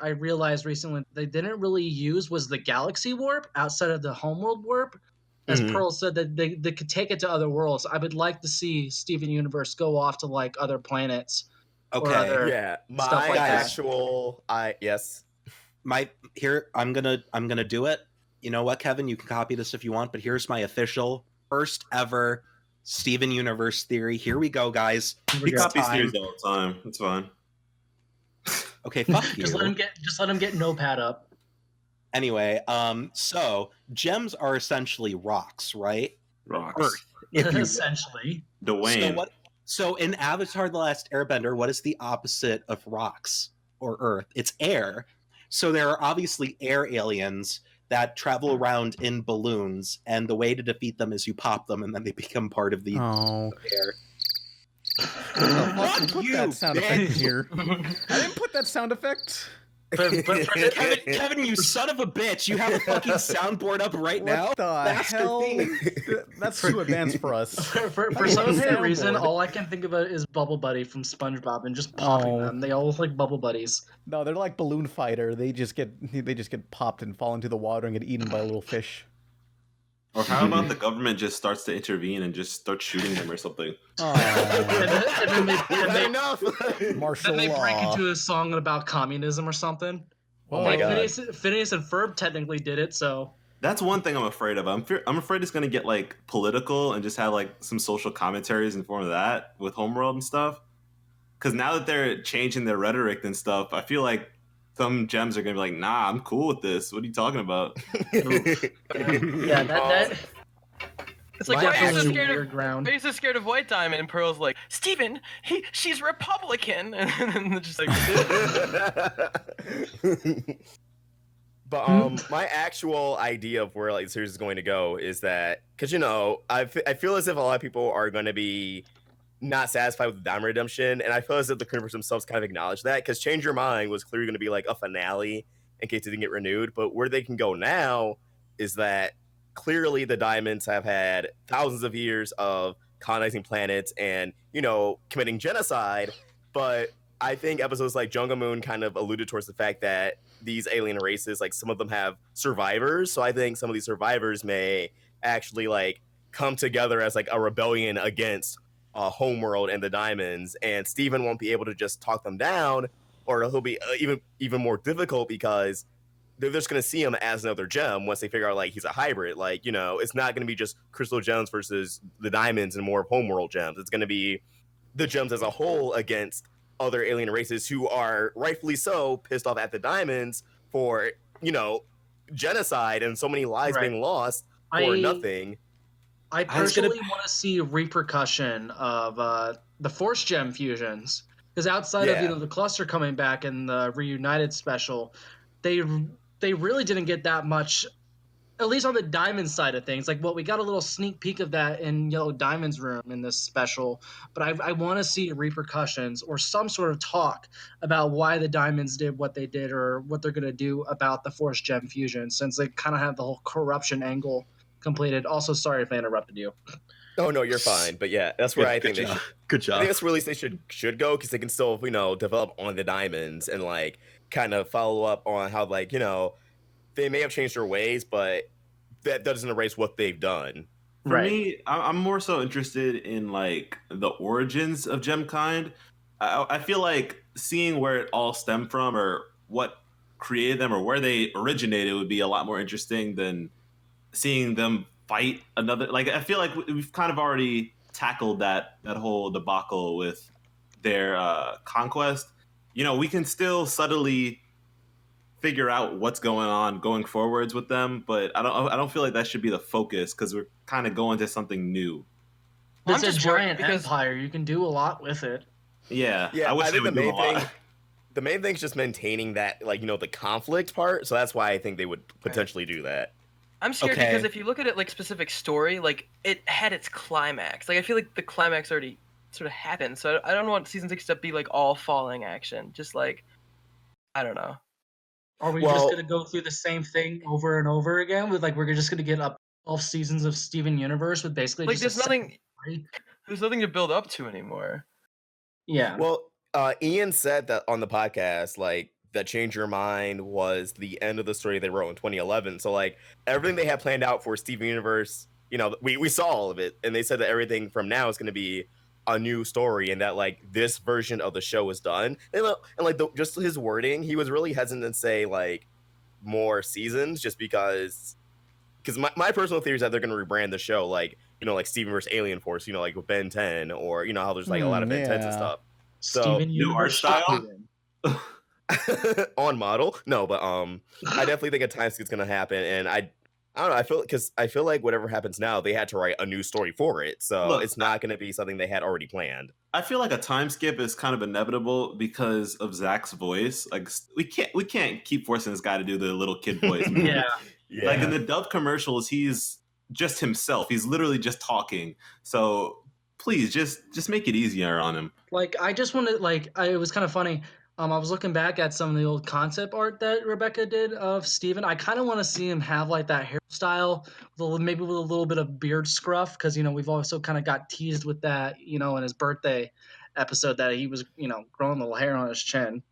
I realized recently they didn't really use was the galaxy warp outside of the homeworld warp. As Pearl said, that they could take it to other worlds. I would like to see Steven Universe go off to like other planets or other stuff like that. Yes. I'm gonna do it. You know what, Kevin? You can copy this if you want, but here's my official first ever Steven Universe theory. Here we go, guys. He copies theories all the time. It's fine. Okay, fuck you. Just let him get Notepad up. Anyway, so gems are essentially rocks, right? Rocks. Earth, if you Essentially. Dwayne. So in Avatar: The Last Airbender, what is the opposite of rocks or Earth? It's air. So there are obviously air aliens that travel around in balloons, and the way to defeat them is you pop them, and then they become part of the air. Put that sound effect here. I didn't put that sound effect. Kevin, you son of a bitch! You have a fucking soundboard up right now. What the hell? That's too advanced for us. For some reason, all I can think about is Bubble Buddy from SpongeBob and just popping them. They all look like Bubble Buddies. No, they're like Balloon Fighter. They just get popped and fall into the water and get eaten by a little fish. Or how about the government just starts to intervene and just starts shooting them or something? And then Enough. Martial they break law. into a song about communism or something. Oh like my God. Phineas and Ferb technically did it, so That's one thing I'm afraid of. I'm afraid it's gonna get like political and just have like some social commentaries in form of that with Homeworld and stuff. Because now that they're changing their rhetoric and stuff, I feel like some gems are gonna be like, "Nah, I'm cool with this. What are you talking about?" yeah, that It's like Might why are you so be scared weird of ground. why are you so scared of White Diamond? And Pearl's like, Steven, she's Republican, and then just like. But my actual idea of where like the series is going to go is that because I feel as if a lot of people are going to be not satisfied with the Diamond Redemption, and I feel as if the creators themselves kind of acknowledge that because Change Your Mind was clearly going to be like a finale in case it didn't get renewed. But where they can go now is that clearly the Diamonds have had thousands of years of colonizing planets and committing genocide, but I think episodes like Jungle Moon kind of alluded towards the fact that these alien races, like some of them have survivors. So I think some of these survivors may actually like come together as like a rebellion against Homeworld and the Diamonds. And Steven won't be able to just talk them down, or he'll be even more difficult because they're just going to see him as another gem once they figure out like he's a hybrid. Like, it's not going to be just crystal gems versus the Diamonds and more of Homeworld gems. It's going to be the gems as a whole against other alien races who are rightfully so pissed off at the Diamonds for genocide and so many lives being lost for nothing. I personally want to see repercussion of the Force Gem fusions because outside of the cluster coming back and the reunited special, they really didn't get that much. At least on the Diamond side of things, we got a little sneak peek of that in Yellow Diamond's room in this special, but I want to see repercussions or some sort of talk about why the Diamonds did what they did or what they're going to do about the Force Gem fusion, since they kind of have the whole corruption angle completed. Also, sorry if I interrupted you. Oh no, you're fine. But yeah, that's where I think they should. Good job. I think that's where at least they should go because they can still develop on the Diamonds and kind of follow up on how they may have changed their ways, but that doesn't erase what they've done. For me, I'm more so interested in the origins of Gemkind. I feel like seeing where it all stemmed from or what created them or where they originated would be a lot more interesting than seeing them fight another. I feel like we've kind of already tackled that whole debacle with their conquest. We can still subtly figure out what's going on going forwards with them, but I don't feel like that should be the focus because we're kind of going to something new. It's a giant empire. You can do a lot with it. Yeah. I think the main thing is just maintaining that the conflict part. So that's why I think they would potentially do that. I'm scared because if you look at it specific story, it had its climax. I feel like the climax already sort of happened. So I don't want season 6 to be all falling action. Just I don't know. Are we just gonna go through the same thing over and over again with we're just gonna get up 12 seasons of Steven Universe with basically just there's nothing to build up to anymore. Yeah. Well, Ian said that on the podcast, like that Change Your Mind was the end of the story they wrote in 2011. So like everything they had planned out for Steven Universe, you know, we saw all of it, and they said that everything from now is going to be a new story, and that like this version of the show is done. And like just his wording, he was really hesitant to say like more seasons, just because my personal theory is that they're going to rebrand the show, like, you know, like Steven versus Alien Force, you know, like with Ben 10, or, you know, how there's like a lot of Ben 10s and stuff. So Steven new art style on model. No, but I definitely think a time skip's going to happen, and I don't know. I feel like whatever happens now, they had to write a new story for it, so Look, it's not going to be something they had already planned. I feel like a time skip is kind of inevitable because of Zach's voice. Like we can't keep forcing this guy to do the little kid voice. Yeah. Like in the dub commercials, he's just himself. He's literally just talking. So please just make it easier on him. Like I just wanted, it was kind of funny. I was looking back at some of the old concept art that Rebecca did of Steven. I kind of want to see him have like that hairstyle, maybe with a little bit of beard scruff, because, you know, we've also kind of got teased with that, you know, in his birthday episode that he was, you know, growing a little hair on his chin.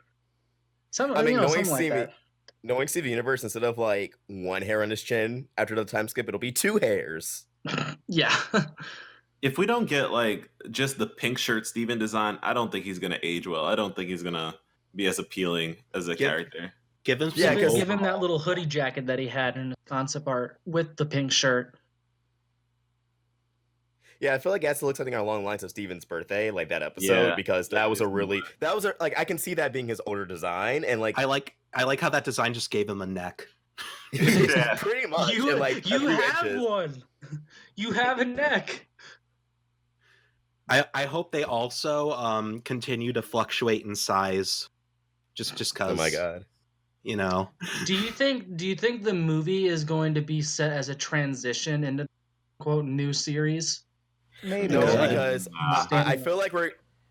Knowing Steven Universe, instead of like one hair on his chin after the time skip, it'll be 2 hairs. Yeah. If we don't get like just the pink shirt Steven design, I don't think he's gonna age well. I don't think he's gonna be as appealing as a character. Give him give him that little hoodie jacket that he had in the concept art with the pink shirt. Yeah, I feel like it has to look something along the lines of Steven's birthday, like that episode, because that was like I can see that being his older design, and like I like how that design just gave him a neck. Pretty much. You have inches. one. You have a neck. I hope they also continue to fluctuate in size, just because. Oh my god! You know. Do you think the movie is going to be set as a transition into quote new series? Maybe. No, because I feel like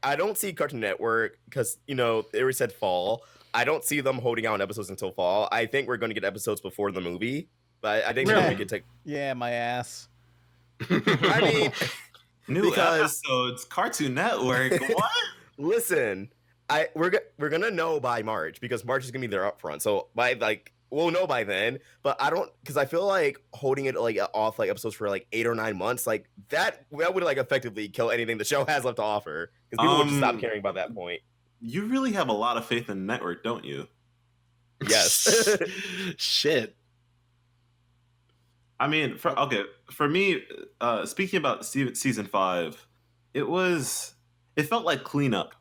I don't see Cartoon Network, because, you know, they already said fall. I don't see them holding out episodes until fall. I think we're going to get episodes before the movie, but I think we could take. Yeah, my ass. I mean. New episodes, Cartoon Network. What? Listen, we're gonna know by March, because March is gonna be their upfront. So we'll know by then. But I don't, because I feel like holding it like off like episodes for like 8 or 9 months, like that would like effectively kill anything the show has left to offer, because people would just stop caring about that point. You really have a lot of faith in the network, don't you? Yes. Shit. I mean, for me, speaking about season 5, it felt like cleanup,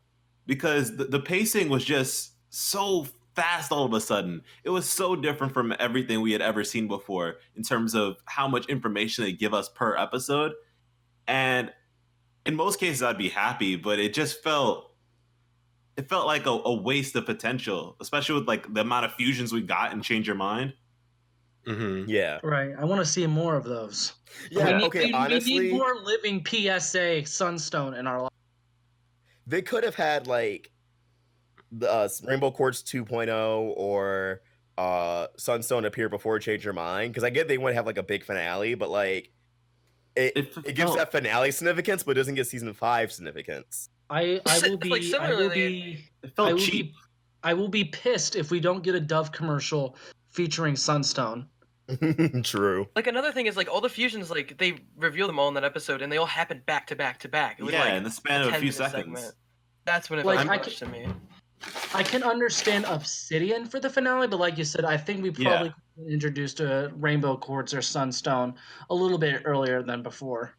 because the pacing was just so fast all of a sudden. It was so different from everything we had ever seen before in terms of how much information they give us per episode. And in most cases, I'd be happy, but it just felt like a waste of potential, especially with like the amount of fusions we got in Change Your Mind. Mm-hmm. Yeah. Right. I want to see more of those. Yeah. We need more living PSA Sunstone in our life. They could have had like the Rainbow Quartz 2.0 or Sunstone appear before Change Your Mind, because I get they want to have like a big finale, but like it gives that finale significance, but it doesn't get season 5 significance. I will be pissed if we don't get a Dove commercial featuring Sunstone. True. Like another thing is like all the fusions, like they reveal them all in that episode, and they all happen back to back to back. In the span of a few seconds. Segment. That's when it like, felt to me. I can understand Obsidian for the finale, but like you said, I think we probably introduced a Rainbow Quartz or Sunstone a little bit earlier than before.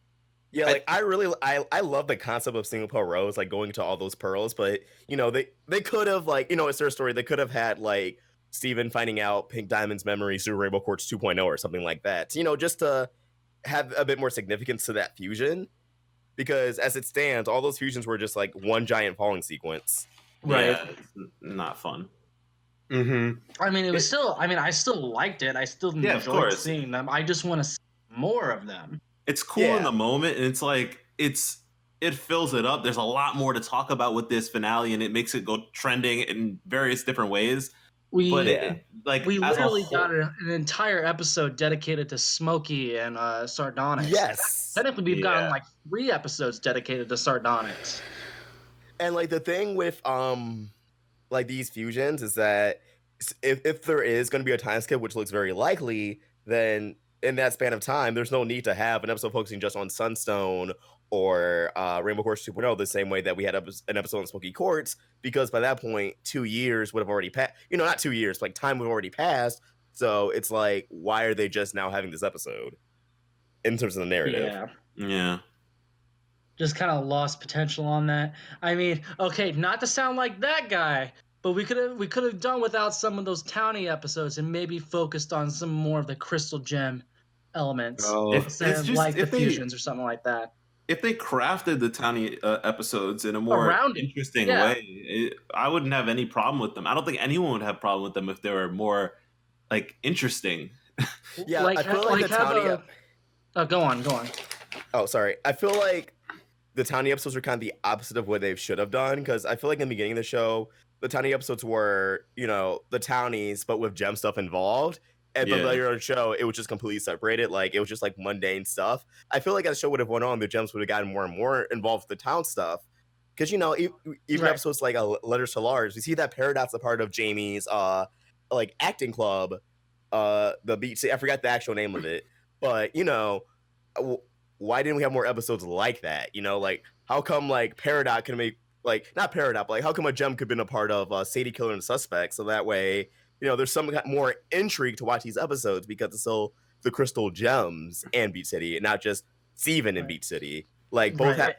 Yeah, like I love the concept of Single Pearl Rose, like going to all those pearls, but you know they could have, like, you know, it's their story. They could have had like Steven finding out Pink Diamond's memories through Rainbow Quartz 2.0 or something like that. You know, just to have a bit more significance to that fusion, because as it stands, all those fusions were just like one giant falling sequence. Right. Yeah, it's not fun. Mm-hmm. I mean, it was still. I mean, I still liked it. I still enjoyed seeing them. I just want to see more of them. It's cool in the moment, and it's like it fills it up. There's a lot more to talk about with this finale, and it makes it go trending in various different ways. We literally got an entire episode dedicated to Smokey and Sardonyx. Yes. Technically, we've gotten like 3 episodes dedicated to Sardonyx. And like the thing with like these fusions is that if there is going to be a time skip, which looks very likely, then in that span of time, there's no need to have an episode focusing just on Sunstone or Rainbow Horse 2.0 the same way that we had an episode on Smoky Courts, because by that point, 2 years would have already passed. Not 2 years, like time would have already passed. So it's like, why are they just now having this episode in terms of the narrative? Yeah. Just kind of lost potential on that. I mean, okay, not to sound like that guy, but we could have done without some of those Townie episodes and maybe focused on some more of the Crystal Gem elements, instead of like the fusions or something like that. If they crafted the Townie episodes in a more interesting way, I wouldn't have any problem with them. I don't think anyone would have a problem with them if they were more like interesting. Yeah, I feel like the Townie. Go on. Oh, sorry. I feel like the Townie episodes are kind of the opposite of what they should have done, because I feel like in the beginning of the show, the Townie episodes were, the Townies, but with gem stuff involved. And but later on the show, it was just completely separated. Like, it was just like mundane stuff. I feel like as the show would have went on, the gems would have gotten more and more involved with the town stuff. Because, even episodes like Letters to Lars, we see that Paradox a part of Jamie's like acting club, the beach. I forgot the actual name of it. But, why didn't we have more episodes like that? Like, how come like Paradox can make, like, not Paradox, but like how come a gem could have been a part of Sadie Killer and the Suspect? So that way, there's some more intrigue to watch these episodes, because it's still the Crystal Gems and Beach City, and not just Steven and Beach City. Like, both have.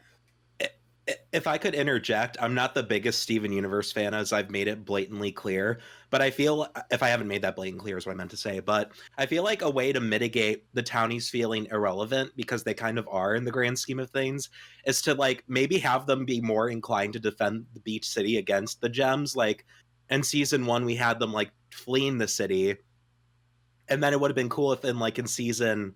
If I could interject, I'm not the biggest Steven Universe fan, as I've made it blatantly clear, but I feel, if I haven't made that blatant clear is what I meant to say, but I feel like a way to mitigate the Townies feeling irrelevant, because they kind of are in the grand scheme of things, is to like maybe have them be more inclined to defend the Beach City against the gems. Like in season 1, we had them like fleeing the city, and then it would have been cool if in season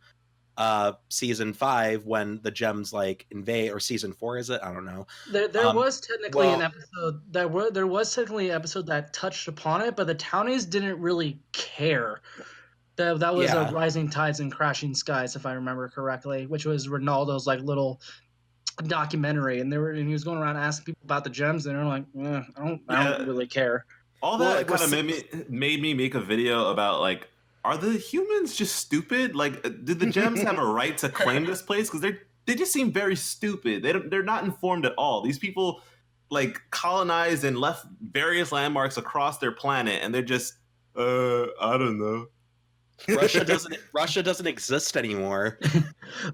5, when the gems like invade, or season 4 is it? I don't know. There was technically an episode there was technically an episode that touched upon it, but the Townies didn't really care. That was a Rising Tides and Crashing Skies, if I remember correctly, which was Ronaldo's like little documentary, and he was going around asking people about the gems, and they're like, I don't really care. All that kind of made me make a video about like, are the humans just stupid? Like, do the gems have a right to claim this place? Because they just seem very stupid. They're not informed at all. These people like colonized and left various landmarks across their planet, and they're just I don't know. Russia doesn't exist anymore.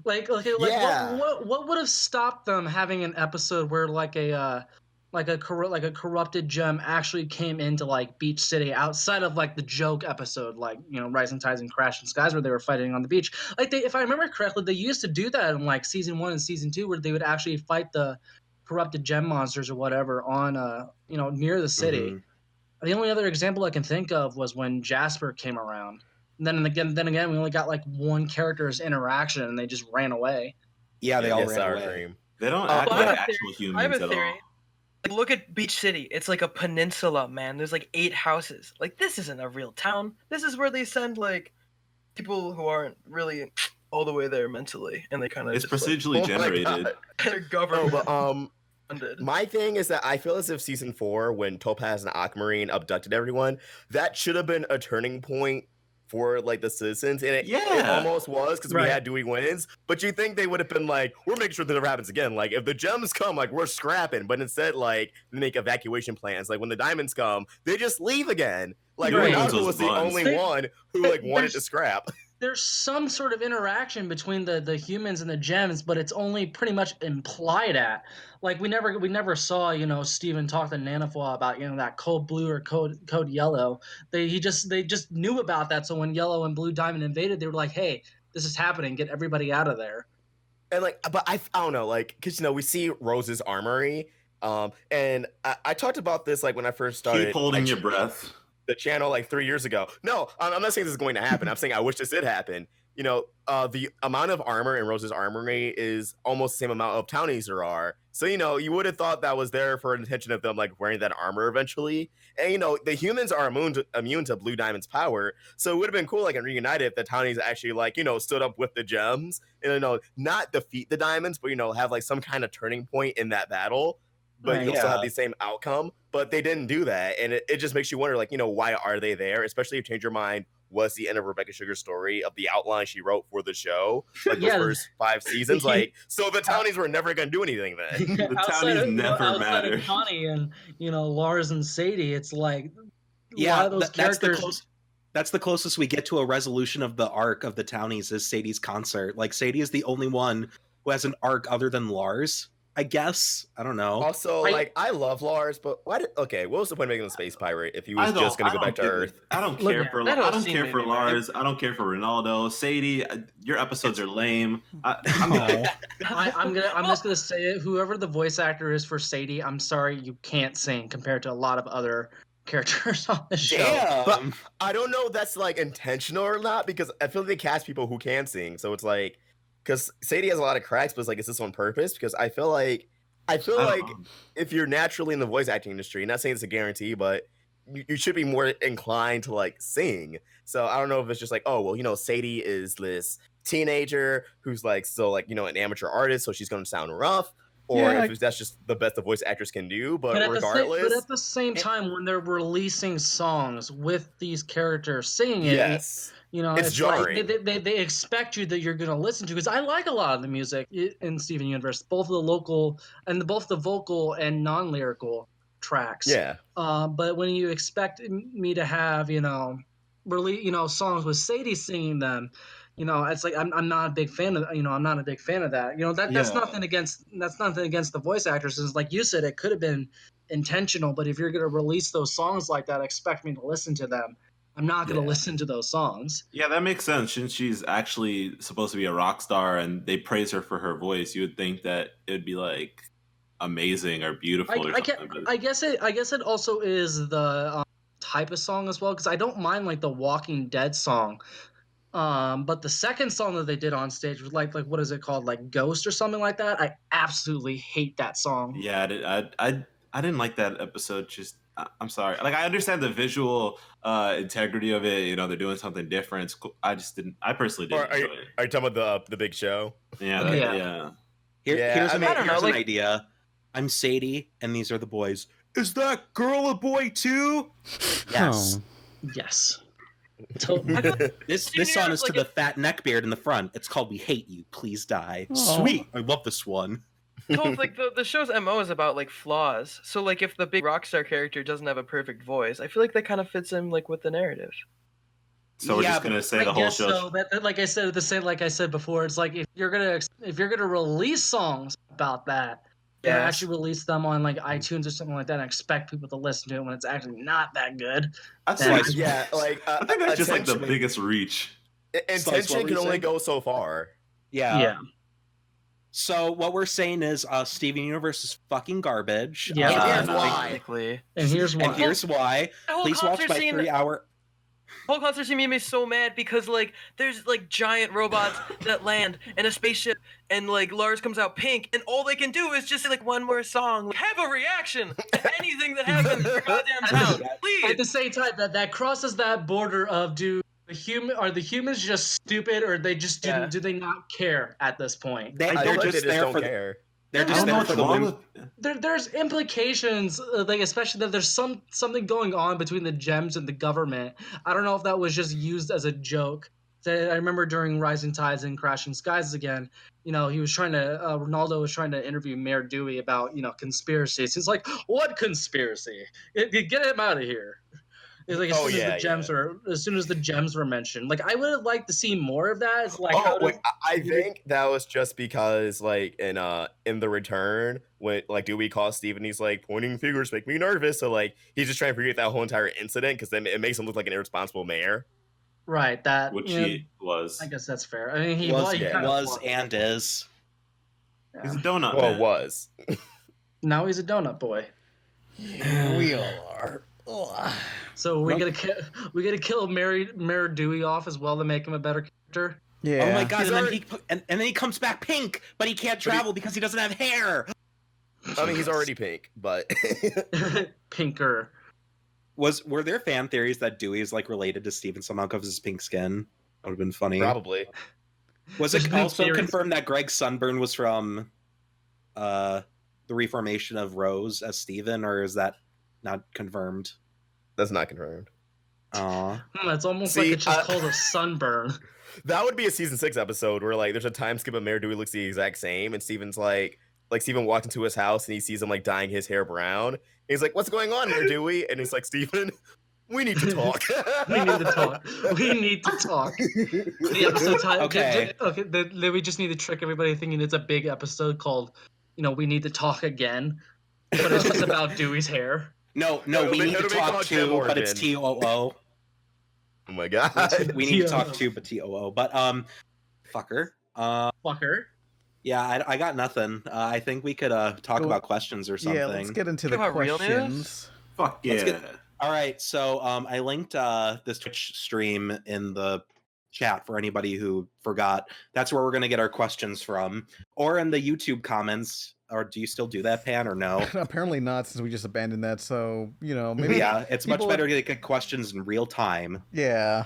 What would have stopped them having an episode where like a corrupted gem actually came into like Beach City, outside of like the joke episode, like Rising Tides and Crashing Skies, where they were fighting on the beach? Like, if I remember correctly, they used to do that in like season 1 and season 2, where they would actually fight the corrupted gem monsters or whatever on near the city. Mm-hmm. The only other example I can think of was when Jasper came around. And then again, we only got like one character's interaction, and they just ran away. Yeah, they all ran away. They don't act like actual humans I have a at theory. all. Like, look at Beach City. It's like a peninsula, man. There's like 8 houses. Like, this isn't a real town. This is where they send like people who aren't really all the way there mentally, and they kind of. It's procedurally generated. They're government. My thing is that I feel as if season 4, when Topaz and Aquamarine abducted everyone, that should have been a turning point for like the citizens, and it almost was, because we had Dewey wins. But you think they would have been like, we're making sure that never happens again. Like, if the gems come, like, we're scrapping. But instead, like, they make evacuation plans. Like, when the diamonds come, they just leave again. Like, Ronaldo was the only one who like wanted to scrap. There's some sort of interaction between the humans and the gems, but it's only pretty much implied at. Like, we never saw, Steven talk to Nanafoa about, that code blue or code yellow. They just knew about that. So when Yellow and Blue Diamond invaded, they were like, hey, this is happening. Get everybody out of there. And like, but I don't know, like, because we see Rose's armory, and I talked about this like when I first started. Keep holding your breath. The channel like 3 years ago. No, I'm not saying this is going to happen. I'm saying I wish this did happen. The amount of armor in Rose's armory is almost the same amount of Townies there are. So, you would have thought that was there for an intention of them like wearing that armor eventually. And, the humans are immune to Blue Diamond's power. So it would have been cool, like in Reunited, if the Townies actually like, stood up with the gems and, not defeat the Diamonds, but, have like some kind of turning point in that battle. but you'll still have Yeah. the same outcome. But they didn't do that, and it just makes you wonder, like, why are they there? Especially if Change Your Mind was the end of Rebecca Sugar's story of the outline she wrote for the show, like those first 5 seasons. Like, so the Townies were never going to do anything then. The Townies never matter. Of Connie and Lars and Sadie, it's like a Yeah, lot of those characters. That's the closest we get to a resolution of the arc of the Townies is Sadie's concert. Like, Sadie is the only one who has an arc other than Lars, I guess. I don't know. Also, I love Lars, but what was the point of making the space pirate if he was just going to go back to Earth? I don't care for Lars. I don't care for Ronaldo. Sadie, your episodes are lame. I'm just gonna say it. Whoever the voice actor is for Sadie, I'm sorry, you can't sing compared to a lot of other characters on the show. Damn. But I don't know if that's like intentional or not, because I feel like they cast people who can sing. So it's like, because Sadie has a lot of cracks, but it's like, is this on purpose? Because I feel like if you're naturally in the voice acting industry, not saying it's a guarantee, but you should be more inclined to like sing. So I don't know if it's just like, oh well, Sadie is this teenager who's like still like an amateur artist, so she's going to sound rough. Or if that's just the best the voice actors can do, but regardless. But at the same time, when they're releasing songs with these characters singing it, yes, it's jarring. Like they expect you that you're going to listen to. Because I like a lot of the music in Steven Universe, both the vocal and non-lyrical tracks. Yeah. But when you expect me to have songs with Sadie singing them. It's like I'm not a big fan of. I'm not a big fan of that. That's nothing against. That's nothing against the voice actors. It's like you said, it could have been intentional. But if you're going to release those songs like that, expect me to listen to them. I'm not going to listen to those songs. Yeah, that makes sense. Since she's actually supposed to be a rock star, and they praise her for her voice, you would think that it would be like amazing or beautiful or something. I guess it also is the type of song as well, because I don't mind like the Walking Dead song. But the second song that they did on stage was like what is it called, like Ghost or something like that? I absolutely hate that song. Yeah, I didn't like that episode. Just I'm sorry. Like, I understand the visual integrity of it. They're doing something different. It's cool. I personally didn't enjoy it. Are you talking about the big show? Yeah. Here's an idea. I'm Sadie, and these are the boys. Is that girl a boy too? Yes. Yes. This song is to the fat neckbeard in the front. It's called "We Hate You, Please Die." Aww. Sweet, I love this one. So it's like the show's MO is about like flaws. So like if the big rock star character doesn't have a perfect voice, I feel like that kind of fits in like with the narrative. So we're just gonna say the whole show. So like I said before, it's like if you're gonna release songs about that. Yeah, actually release them on like iTunes or something like that and expect people to listen to it when it's actually not that good. I think that's just like the attention- biggest reach. Intention can only go so far. Yeah. So what we're saying is Steven Universe is fucking garbage. Yeah. And here's why. And here's why. Please watch my 3-hour... whole concert scene made me so mad because like there's like giant robots that land in a spaceship and like Lars comes out pink and all they can do is just say like one more song, like, have a reaction to anything that happens in your goddamn town. Please. At the same time, that crosses that border of are the humans just stupid or they just do they not care at this point? They're just there for care. They're just there for the win. There's implications, like especially that there's something going on between the gems and the government. I don't know if that was just used as a joke. I remember during Rising Tides and Crashing Skies again, he was trying to Ronaldo was trying to interview Mayor Dewey about conspiracies. He's like, what conspiracy? Get him out of here. It's like as soon as the gems were mentioned, like I would have liked to see more of that. It's like, I think that was just because like in The Return when like Dewey calls Steven, he's like pointing fingers make me nervous. So like he's just trying to forget that whole entire incident because then it makes him look like an irresponsible mayor. Right. That which he was. I guess that's fair. I mean, he was and is. Yeah. He's a donut. Well, man. was. Now he's a donut boy. Yeah, we all are. Ugh. So we gotta kill Mayor Dewey off as well to make him a better character. Yeah. Oh my god! And then he comes back pink, but he can't travel because he doesn't have hair. I mean, he's already pink, but pinker. Were there fan theories that Dewey is like related to Steven somehow because of his pink skin? That would have been funny. Probably. Was it also confirmed that Greg's sunburn was from the reformation of Rose as Steven, or is that not confirmed? That's not confirmed. Aw. It's almost like it's just called a sunburn. That would be a season 6 episode where like there's a time skip and Mayor Dewey looks the exact same, and Steven's like Steven walked into his house and he sees him like dyeing his hair brown. And he's like, "What's going on, Mayor Dewey?" And he's like, "Steven, we need to talk. We need to talk. We need to talk." The episode title. Okay. Okay. Then we just need to trick everybody thinking it's a big episode called, we need to talk again, but it's just about Dewey's hair. No, we need to talk too, but it's TOO. Oh my god. We need to talk too, but TOO. But fucker. Fucker. Yeah, I got nothing. I think we could talk about questions or something. Yeah, let's get into the Talk about real questions. Fuck yeah. All right, so I linked this Twitch stream in the chat for anybody who forgot. That's where we're going to get our questions from. Or in the YouTube comments. Or do you still do that, Pan, or no? Apparently not, since we just abandoned that. So, maybe. Yeah, it's much better to get questions in real time. Yeah.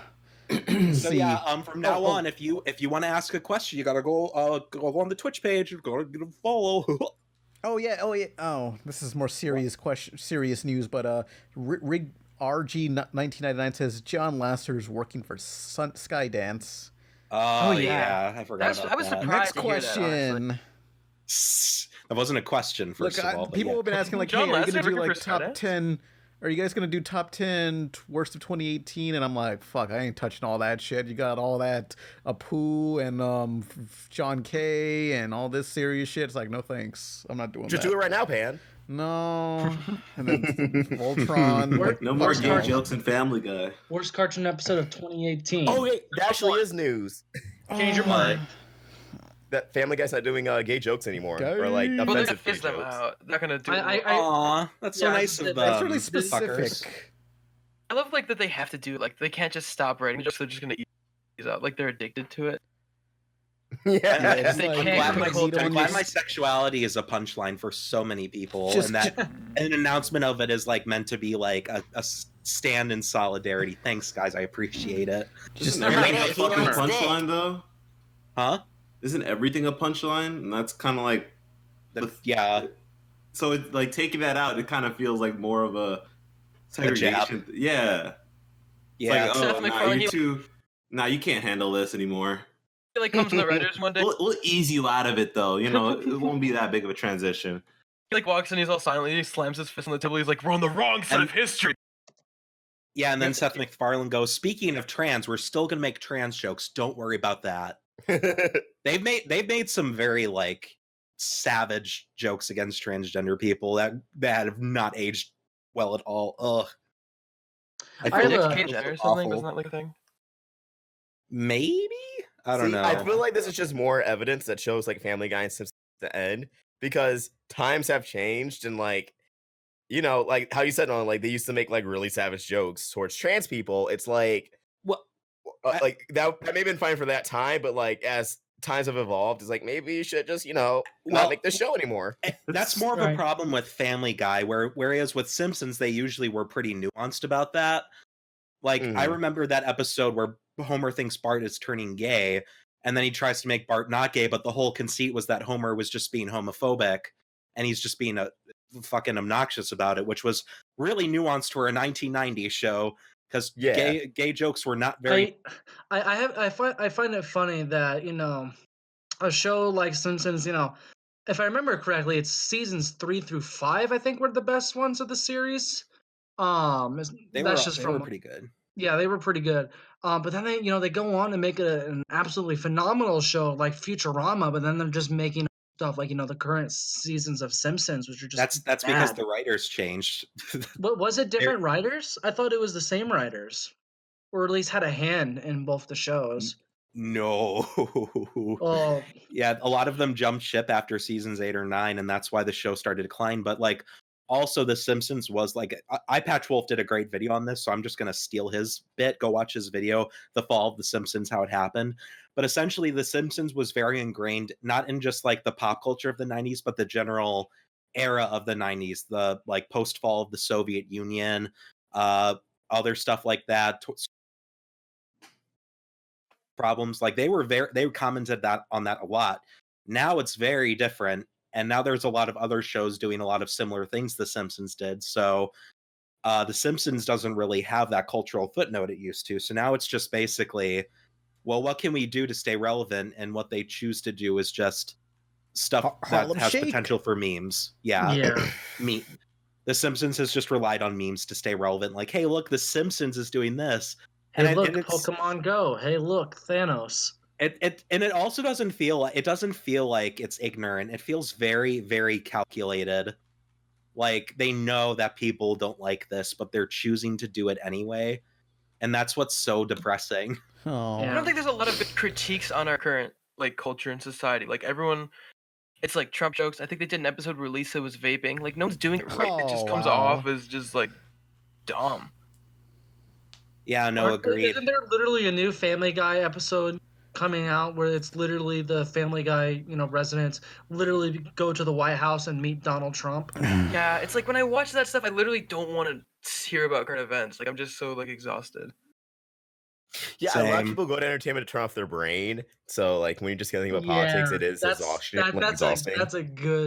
So yeah, from now on, if you want to ask a question, you gotta go on the Twitch page, go follow. Oh yeah. Oh, this is more serious serious news. But Rig RG 1999 says John Lasseter's working for Skydance. Oh yeah, I forgot about I was that. surprised Next to hear that, question. That wasn't a question, first of all. People have been asking like, John "Hey, are you Lasseter gonna do working like for top Skydance? 10? Are you guys gonna do top 10 worst of 2018?" And I'm like, "Fuck, I ain't touching all that shit. You got all that Apu and John K and all this serious shit. It's like, no thanks. I'm not doing Just that. do it right now, Pan. No." And then Voltron. No more gay jokes in Family Guy. Worst cartoon episode of 2018. Oh wait, that actually is news. Change your mind. That Family Guy's not doing gay jokes anymore, or like Gay. Well, they're gonna offensive gay phase them jokes. out. They're gonna do. Aw, that's so nice of them. That's really specific. fuckers. I love that they have to do they can't just stop writing jokes. They're just gonna eat these out. They're addicted to it. Yeah, it's They like, can't I'm glad my sexuality is a punchline for so many people, and that an announcement of it is meant to be a stand in solidarity. Thanks, guys, I appreciate it. Isn't Right, everything a he fucking likes punchline though? Huh? Isn't everything a punchline? And that's kind of like, yeah. So it, taking that out, it kind of feels like more of a segregation. Yeah. Yeah. It's Seth MacFarlane, you two. Nah, you can't handle this anymore. He comes in the writers one day. We'll ease you out of it though. It won't be that big of a transition. He walks in, he's all silent, he slams his fist on the table. He's like, "We're on the wrong side of history." Yeah, and then Seth MacFarlane goes, "Speaking of trans, we're still gonna make trans jokes. Don't worry about that." They've made some very savage jokes against transgender people that have not aged well at all. Ugh. I feel Nick like Cage it's or something, awful. wasn't that a thing? Maybe? I don't know. I feel like this is just more evidence that shows Family Guy and Simpsons to end, because times have changed, and how you said on they used to make really savage jokes towards trans people. It's that may have been fine for that time, but as times have evolved, it's maybe you should just not make this show anymore. That's more of a problem with Family Guy, whereas with Simpsons they usually were pretty nuanced about that. I remember that episode where Homer thinks Bart is turning gay, and then he tries to make Bart not gay, but the whole conceit was that Homer was just being homophobic, and he's just being fucking obnoxious about it, which was really nuanced for a 1990s show, because gay jokes were not very. I find it funny that a show like Simpsons, if I remember correctly, it's seasons 3 through 5. I think were the best ones of the series. They were pretty good. Yeah, they were pretty good. But then they go on and make an absolutely phenomenal show like Futurama, but then they're just making stuff the current seasons of Simpsons, which are just that's because the writers changed. What was it? Different writers? I thought it was the same writers, or at least had a hand in both the shows. No. Oh. Yeah, a lot of them jumped ship after seasons 8 or 9, and that's why the show started to decline. But also, The Simpsons was Eye Patch Wolf did a great video on this, so I'm just going to steal his bit. Go watch his video, The Fall of The Simpsons, how it happened. But essentially, The Simpsons was very ingrained, not in just the pop culture of the 90s, but the general era of the 90s, the post-fall of the Soviet Union, other stuff like that. Problems they commented on that a lot. Now it's very different. And now there's a lot of other shows doing a lot of similar things The Simpsons did. So The Simpsons doesn't really have that cultural footnote it used to. So now it's just basically, well, what can we do to stay relevant? And what they choose to do is just stuff that Harlem has Shake. potential for memes. Yeah. The Simpsons has just relied on memes to stay relevant. Like, hey, look, The Simpsons is doing this. Hey, And look, it's, Pokemon Go. Hey, look, Thanos. it also doesn't feel like it's ignorant. It feels very, very calculated. Like they know that people don't like this, but they're choosing to do it anyway. And that's what's so depressing. Oh. I don't think there's a lot of good critiques on our current like culture and society. Like everyone, it's like Trump jokes. I think they did an episode where Lisa was vaping. Like no one's doing it right. It just comes off as just like dumb. Yeah, no, agreed. Isn't there literally a new Family Guy episode coming out where it's literally the Family Guy, residents literally go to the White House and meet Donald Trump? Yeah, it's like when I watch that stuff, I literally don't want to hear about current events. Like I'm just so like exhausted. Yeah, Same. a lot of people go to entertainment to turn off their brain. So, like, when you just get to think about politics, it is exhausting.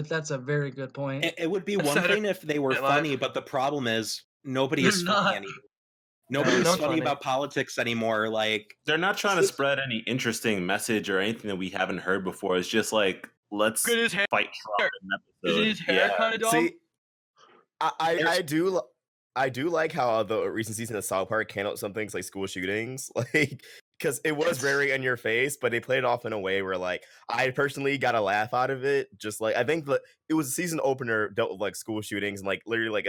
That's a very good point. It would be one thing if they were funny, but the problem is nobody is funny anymore. Nobody's funny about politics anymore. Like they're not trying to spread any interesting message or anything that we haven't heard before. It's just like let's fight Trump in an episode. Is his hair kind of dumb? See, I do like how the recent season of South Park handled some things like school shootings, like because it was very in your face, but they played it off in a way where like I personally got a laugh out of it. Just like I think it was a season opener dealt with like school shootings and like literally like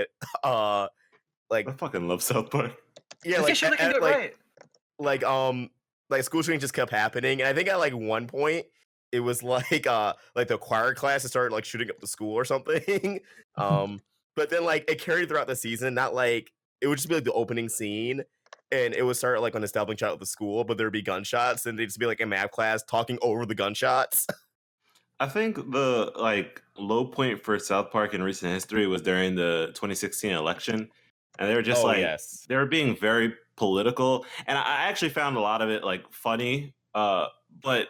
like I fucking love South Park. Yeah, like school shootings just kept happening, and I think at like one point it was like the choir class started like shooting up the school or something. But then like it carried throughout the season. Not like it would just be like the opening scene, and it would start like on establishing shot of the school, but there'd be gunshots, and they'd just be like in math class talking over the gunshots. I think the like low point for South Park in recent history was during the 2016 election. And they were just they were being very political. And I actually found a lot of it like funny. But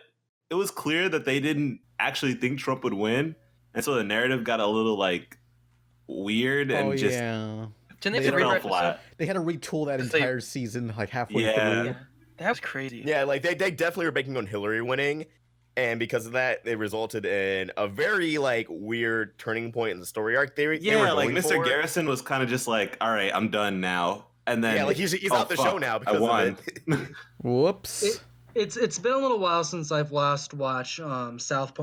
it was clear that they didn't actually think Trump would win. And so the narrative got a little like weird and Didn't they fell flat. They had to retool that entire season like halfway through. That was crazy. Yeah, like they definitely were banking on Hillary winning. And because of that, it resulted in a very like weird turning point in the story arc. They were like Mr. Garrison was kind of just like, all right, I'm done now. And then like he's out the show now because I won. of it. Whoops. It's been a little while since I've last watched South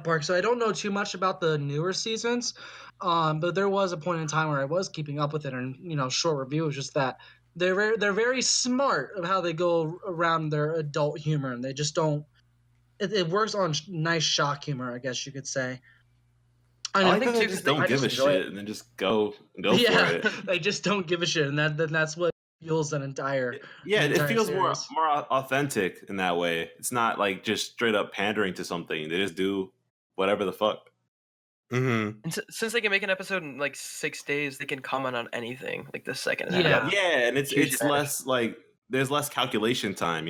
Park, so I don't know too much about the newer seasons. But there was a point in time where I was keeping up with it, and short review was just that they're very smart of how they go around their adult humor, and they just don't. It works on nice shock humor, I guess you could say. I think they just don't give a shit and then just go for it. They just don't give a shit, and that's what fuels an entire. Yeah, it feels series. more authentic in that way. It's not like just straight up pandering to something. They just do whatever the fuck. Mm-hmm. And since they can make an episode in like 6 days, they can comment on anything like the second. Yeah, and it's less like there's less calculation time,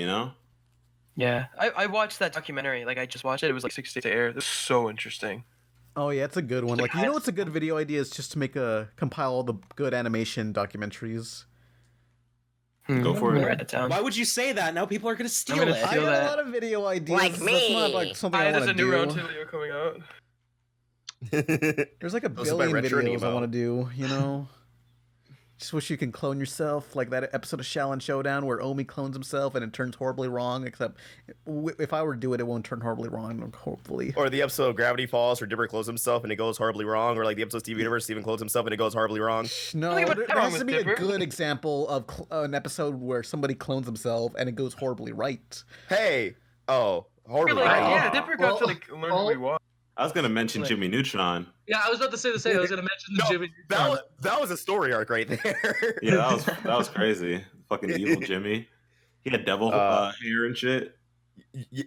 Yeah, I watched that documentary. Like I just watched it. It was like 6 days to air. It was so interesting. Oh yeah, it's a good one. Like what's a good video idea is just to compile all the good animation documentaries. Go for it. Write it down. Why would you say that? Now people are going to steal it. I got a lot of video ideas. Like me. That's not like something I want to do. There's a new RoundTable coming out. There's like a billion videos I want to do. Just wish you can clone yourself, like that episode of Shallon Showdown where Omi clones himself and it turns horribly wrong. Except if I were to do it, it won't turn horribly wrong. Hopefully. Or the episode of Gravity Falls where Dipper clones himself and it goes horribly wrong. Or like the episode of Steven Universe, Steven clones himself and it goes horribly wrong. No, there has to be a good example of an episode where somebody clones himself and it goes horribly right. Hey, horribly like, right. Yeah, Dipper got to like learn who he was. I was gonna mention Jimmy Neutron. Yeah, I was about to say the same. I was gonna mention Jimmy Neutron. That was a story arc right there. Yeah, that was crazy. Fucking evil Jimmy. He had devil hair and shit.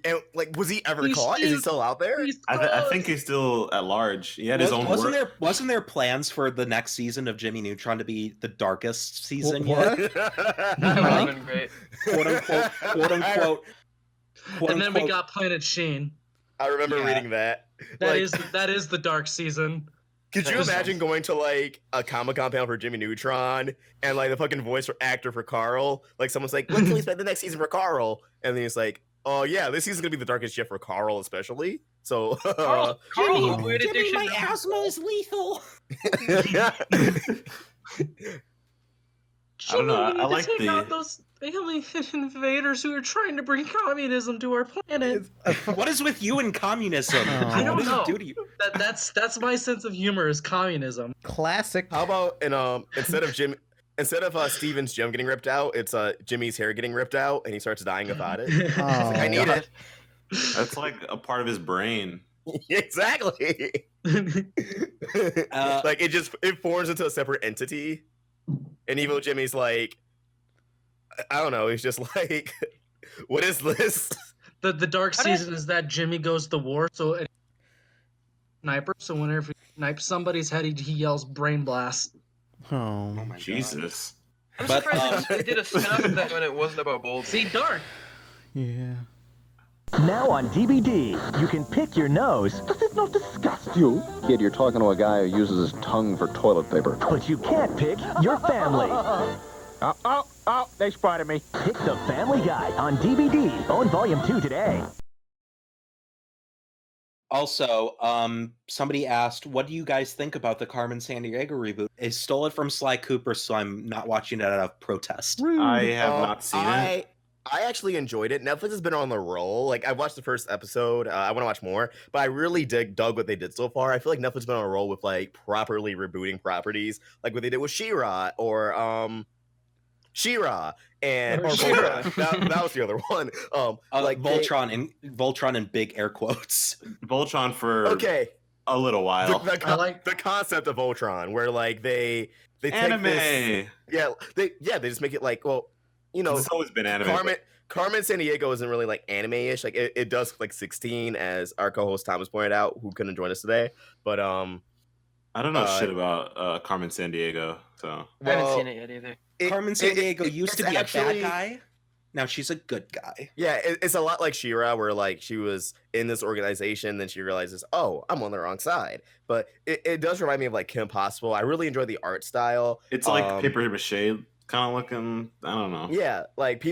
And, like, was he ever caught? Is he still out there? I think he's still at large. He had his own work. Wasn't there plans for the next season of Jimmy Neutron to be the darkest season what? yet? That would have been great. Quote unquote. And then we got Planet Sheen. I remember reading that. That is the dark season. Could you imagine going to like a Comic-Con panel for Jimmy Neutron and like the fucking voice actor for Carl? Like someone's like, "What can we expect the next season for Carl?" And then he's like, "Oh yeah, this season's gonna be the darkest yet for Carl, especially." So Carl, weird Jimmy, addiction. my asthma is lethal. I don't know. I like take the. out those alien invaders who are trying to bring communism to our planet. What is with you and communism? I don't What does know. it do to you? That's my sense of humor is communism. Classic. How about instead of Steven's gem getting ripped out, it's Jimmy's hair getting ripped out, and he starts dying about it. Oh, I need it. That's like a part of his brain. Exactly. Like it forms into a separate entity, and evil Jimmy's like, I don't know. He's just like, what is this? The dark season is that Jimmy goes to war, so sniper. So whenever he snipes somebody's head, he yells "brain blast." Oh my Jesus! I'm surprised they did a spin-off of that when it wasn't about Bold. See, dark. Yeah. Now on DVD, you can pick your nose. Does it not disgust you? Kid, you're talking to a guy who uses his tongue for toilet paper. But you can't pick your family. Oh, they spotted me. Pick The Family Guy on DVD. Own Volume 2 today. Also, somebody asked, what do you guys think about the Carmen Sandiego reboot? I stole it from Sly Cooper, so I'm not watching it out of protest. I have not seen it. I actually enjoyed it. Netflix has been on the roll. Like I watched the first episode. I want to watch more, but I really dug what they did so far. I feel like Netflix has been on a roll with like properly rebooting properties, like what they did with She-Ra or She-Ra and or She-Ra. that was the other one. Like Voltron in big air quotes. Voltron for a little while. The concept of Voltron, where like they anime. Take this, they just make it like, well, you know, it's always been anime. Carmen Sandiego isn't really like anime-ish. Like it does like 16, as our co-host Thomas pointed out, who couldn't join us today. But I don't know shit about Carmen Sandiego, so I haven't seen it yet either. Carmen Sandiego used to be actually a bad guy. Now she's a good guy. Yeah, it's a lot like She-Ra, where like she was in this organization, then she realizes, oh, I'm on the wrong side. But it does remind me of like Kim Possible. I really enjoy the art style. It's like paper mache kind of looking. I don't know. Yeah, like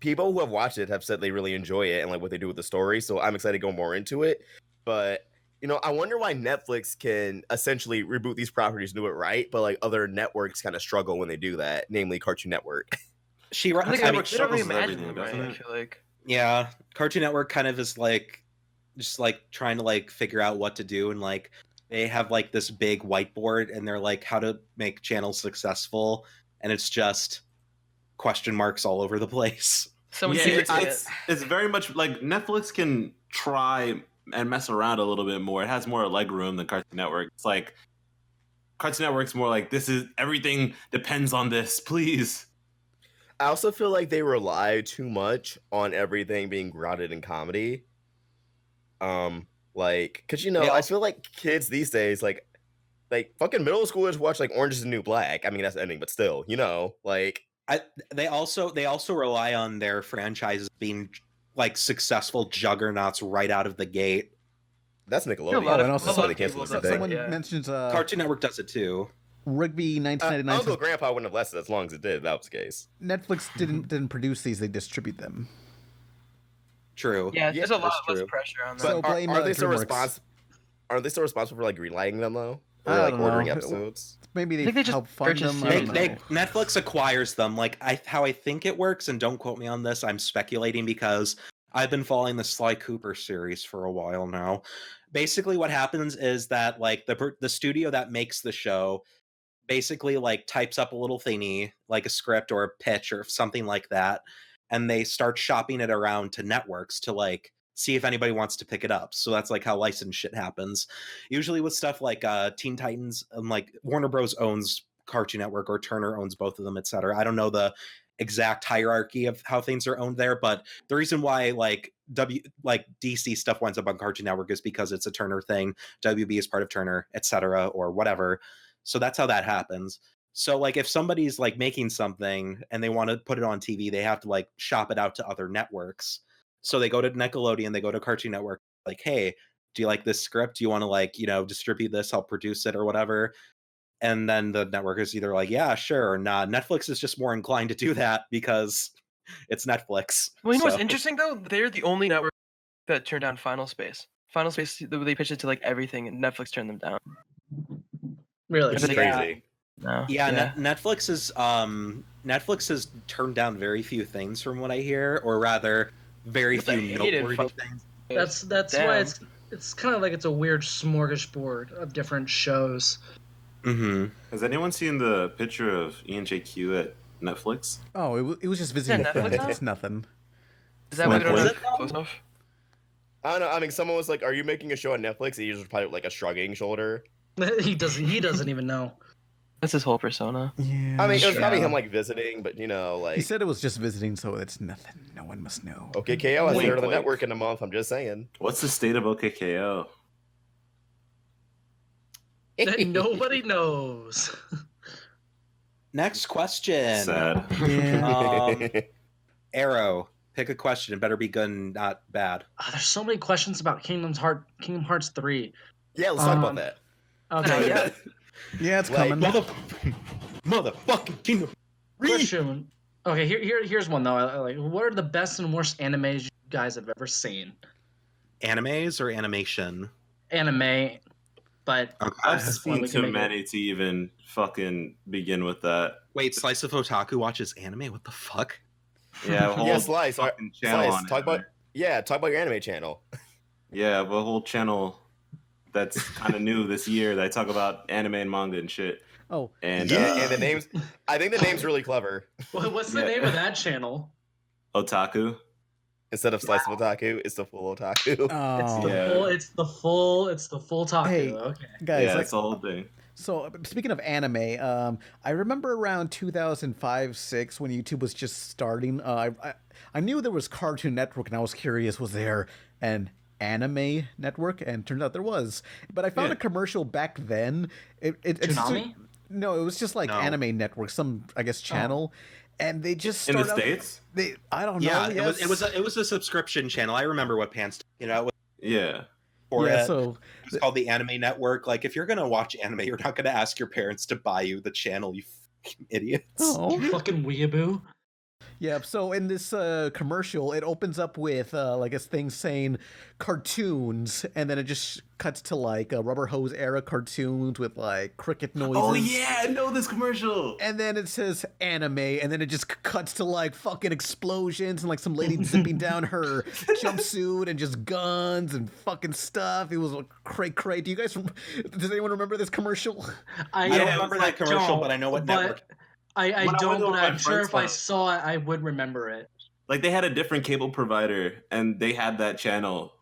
people who have watched it have said they really enjoy it and like what they do with the story. So I'm excited to go more into it. But you know, I wonder why Netflix can essentially reboot these properties and do it right, but like other networks kind of struggle when they do that, namely Cartoon Network. They don't reimagine them, right? I feel like. Yeah, Cartoon Network kind of is like just like trying to like figure out what to do, and like they have like this big whiteboard and they're like how to make channels successful, and it's just question marks all over the place. It's very much like Netflix can try and mess around a little bit more. It has more leg room than Cartoon Network. It's like Cartoon Network's more like, this is everything depends on this, please. I also feel like they rely too much on everything being grounded in comedy. Like, cause you know, I feel like kids these days, like fucking middle schoolers watch like Orange is the New Black. I mean, that's the ending, but still, you know, like they also rely on their franchises being like successful juggernauts right out of the gate. That's Nickelodeon. And also somebody canceled someone mentions Cartoon Network does it too. Rugby 1999. Uncle Grandpa wouldn't have lasted as long as it did if that was the case. Netflix didn't produce these; they distribute them. True. Yeah, there's a lot less pressure on that. So blame are they still DreamWorks. Are they still responsible for like greenlighting them though, or I like don't ordering know. episodes? Maybe think they they just help fund them. I don't know. Netflix acquires them. Like how I think it works, and don't quote me on this. I'm speculating because I've been following the Sly Cooper series for a while now. Basically, what happens is that like the studio that makes the show basically like types up a little thingy, like a script or a pitch or something like that, and they start shopping it around to networks to like see if anybody wants to pick it up. So that's like how licensed shit happens. Usually with stuff like Teen Titans, and like Warner Bros owns Cartoon Network or Turner owns both of them, etc. I don't know the exact hierarchy of how things are owned there, but the reason why like DC stuff winds up on Cartoon Network is because it's a Turner thing. WB is part of Turner, etc. or whatever. So that's how that happens. So like if somebody's like making something and they want to put it on TV, they have to like shop it out to other networks. So they go to Nickelodeon, they go to Cartoon Network, like, hey, do you like this script? Do you want to like, distribute this, help produce it or whatever? And then the network is either like, yeah, sure, or nah. Netflix is just more inclined to do that because it's Netflix. Well, you know what's interesting though? They're the only network that turned down Final Space. Final Space, they pitched it to like everything, and Netflix turned them down. Really? Which is crazy. No. Yeah, Netflix has turned down very few things from what I hear, or rather, very few noteworthy things. That's why it's kind of like it's a weird smorgasbord of different shows. Mm-hmm. Has anyone seen the picture of ENJQ at Netflix? Oh, it was just visiting a friend. It's nothing. Is that what they're not close enough? I don't know. I mean, someone was like, "Are you making a show on Netflix?" He was probably like a shrugging shoulder. He doesn't even know. That's his whole persona. Yeah. I mean, it was probably him like visiting, but like he said it was just visiting, so it's nothing. No one must know. OKKO has aired on the network in a month. I'm just saying. What's the state of OKKO? Nobody knows. Next question. Sad. Yeah. Arrow, pick a question. It better be good and not bad. There's so many questions about Kingdom Hearts 3. Yeah, let's talk about that. Okay, yeah. Yeah, it's coming. Motherfucking Kingdom. Question. Okay, here's one though. What are the best and worst animes you guys have ever seen? Animes or animation? Anime, but I've seen too many to even fucking begin with that. Wait, Slice of Otaku watches anime? What the fuck? Yeah, Slice. Channel Slice, talk about your anime channel. Yeah, but a whole channel that's kind of new this year that I talk about anime and manga and shit. Oh, and the names. I think the name's really clever. What's the name of that channel? Otaku. Instead of Slice of Otaku, it's the full Otaku. Oh. It's the full Otaku. Hey, okay, guys, yeah, that's the whole thing. So speaking of anime, I remember around 2005-06 when YouTube was just starting. I knew there was Cartoon Network, and I was curious, was there an anime network? And turns out there was. But I found a commercial back then. Toonami? No, it was just like Anime Network, some I guess channel. And they just in the States. I don't know. Yeah, Yes. it was a subscription channel. I remember what Pants. Yeah. So it's called the Anime Network. Like, if you're gonna watch anime, you're not gonna ask your parents to buy you the channel. You fucking idiots. Oh, fucking weeaboo. Yeah, so in this commercial, it opens up with like a thing saying cartoons, and then it just cuts to like Rubber Hose era cartoons with like cricket noises. Oh yeah, I know this commercial. And then it says anime, and then it just cuts to like fucking explosions and like some lady zipping down her jumpsuit and just guns and fucking stuff. It was like cray. Do you guys? Does anyone remember this commercial? I don't remember that commercial, but I know what network. I don't, but I'm sure if I saw it, I would remember it. Like, they had a different cable provider, and they had that channel.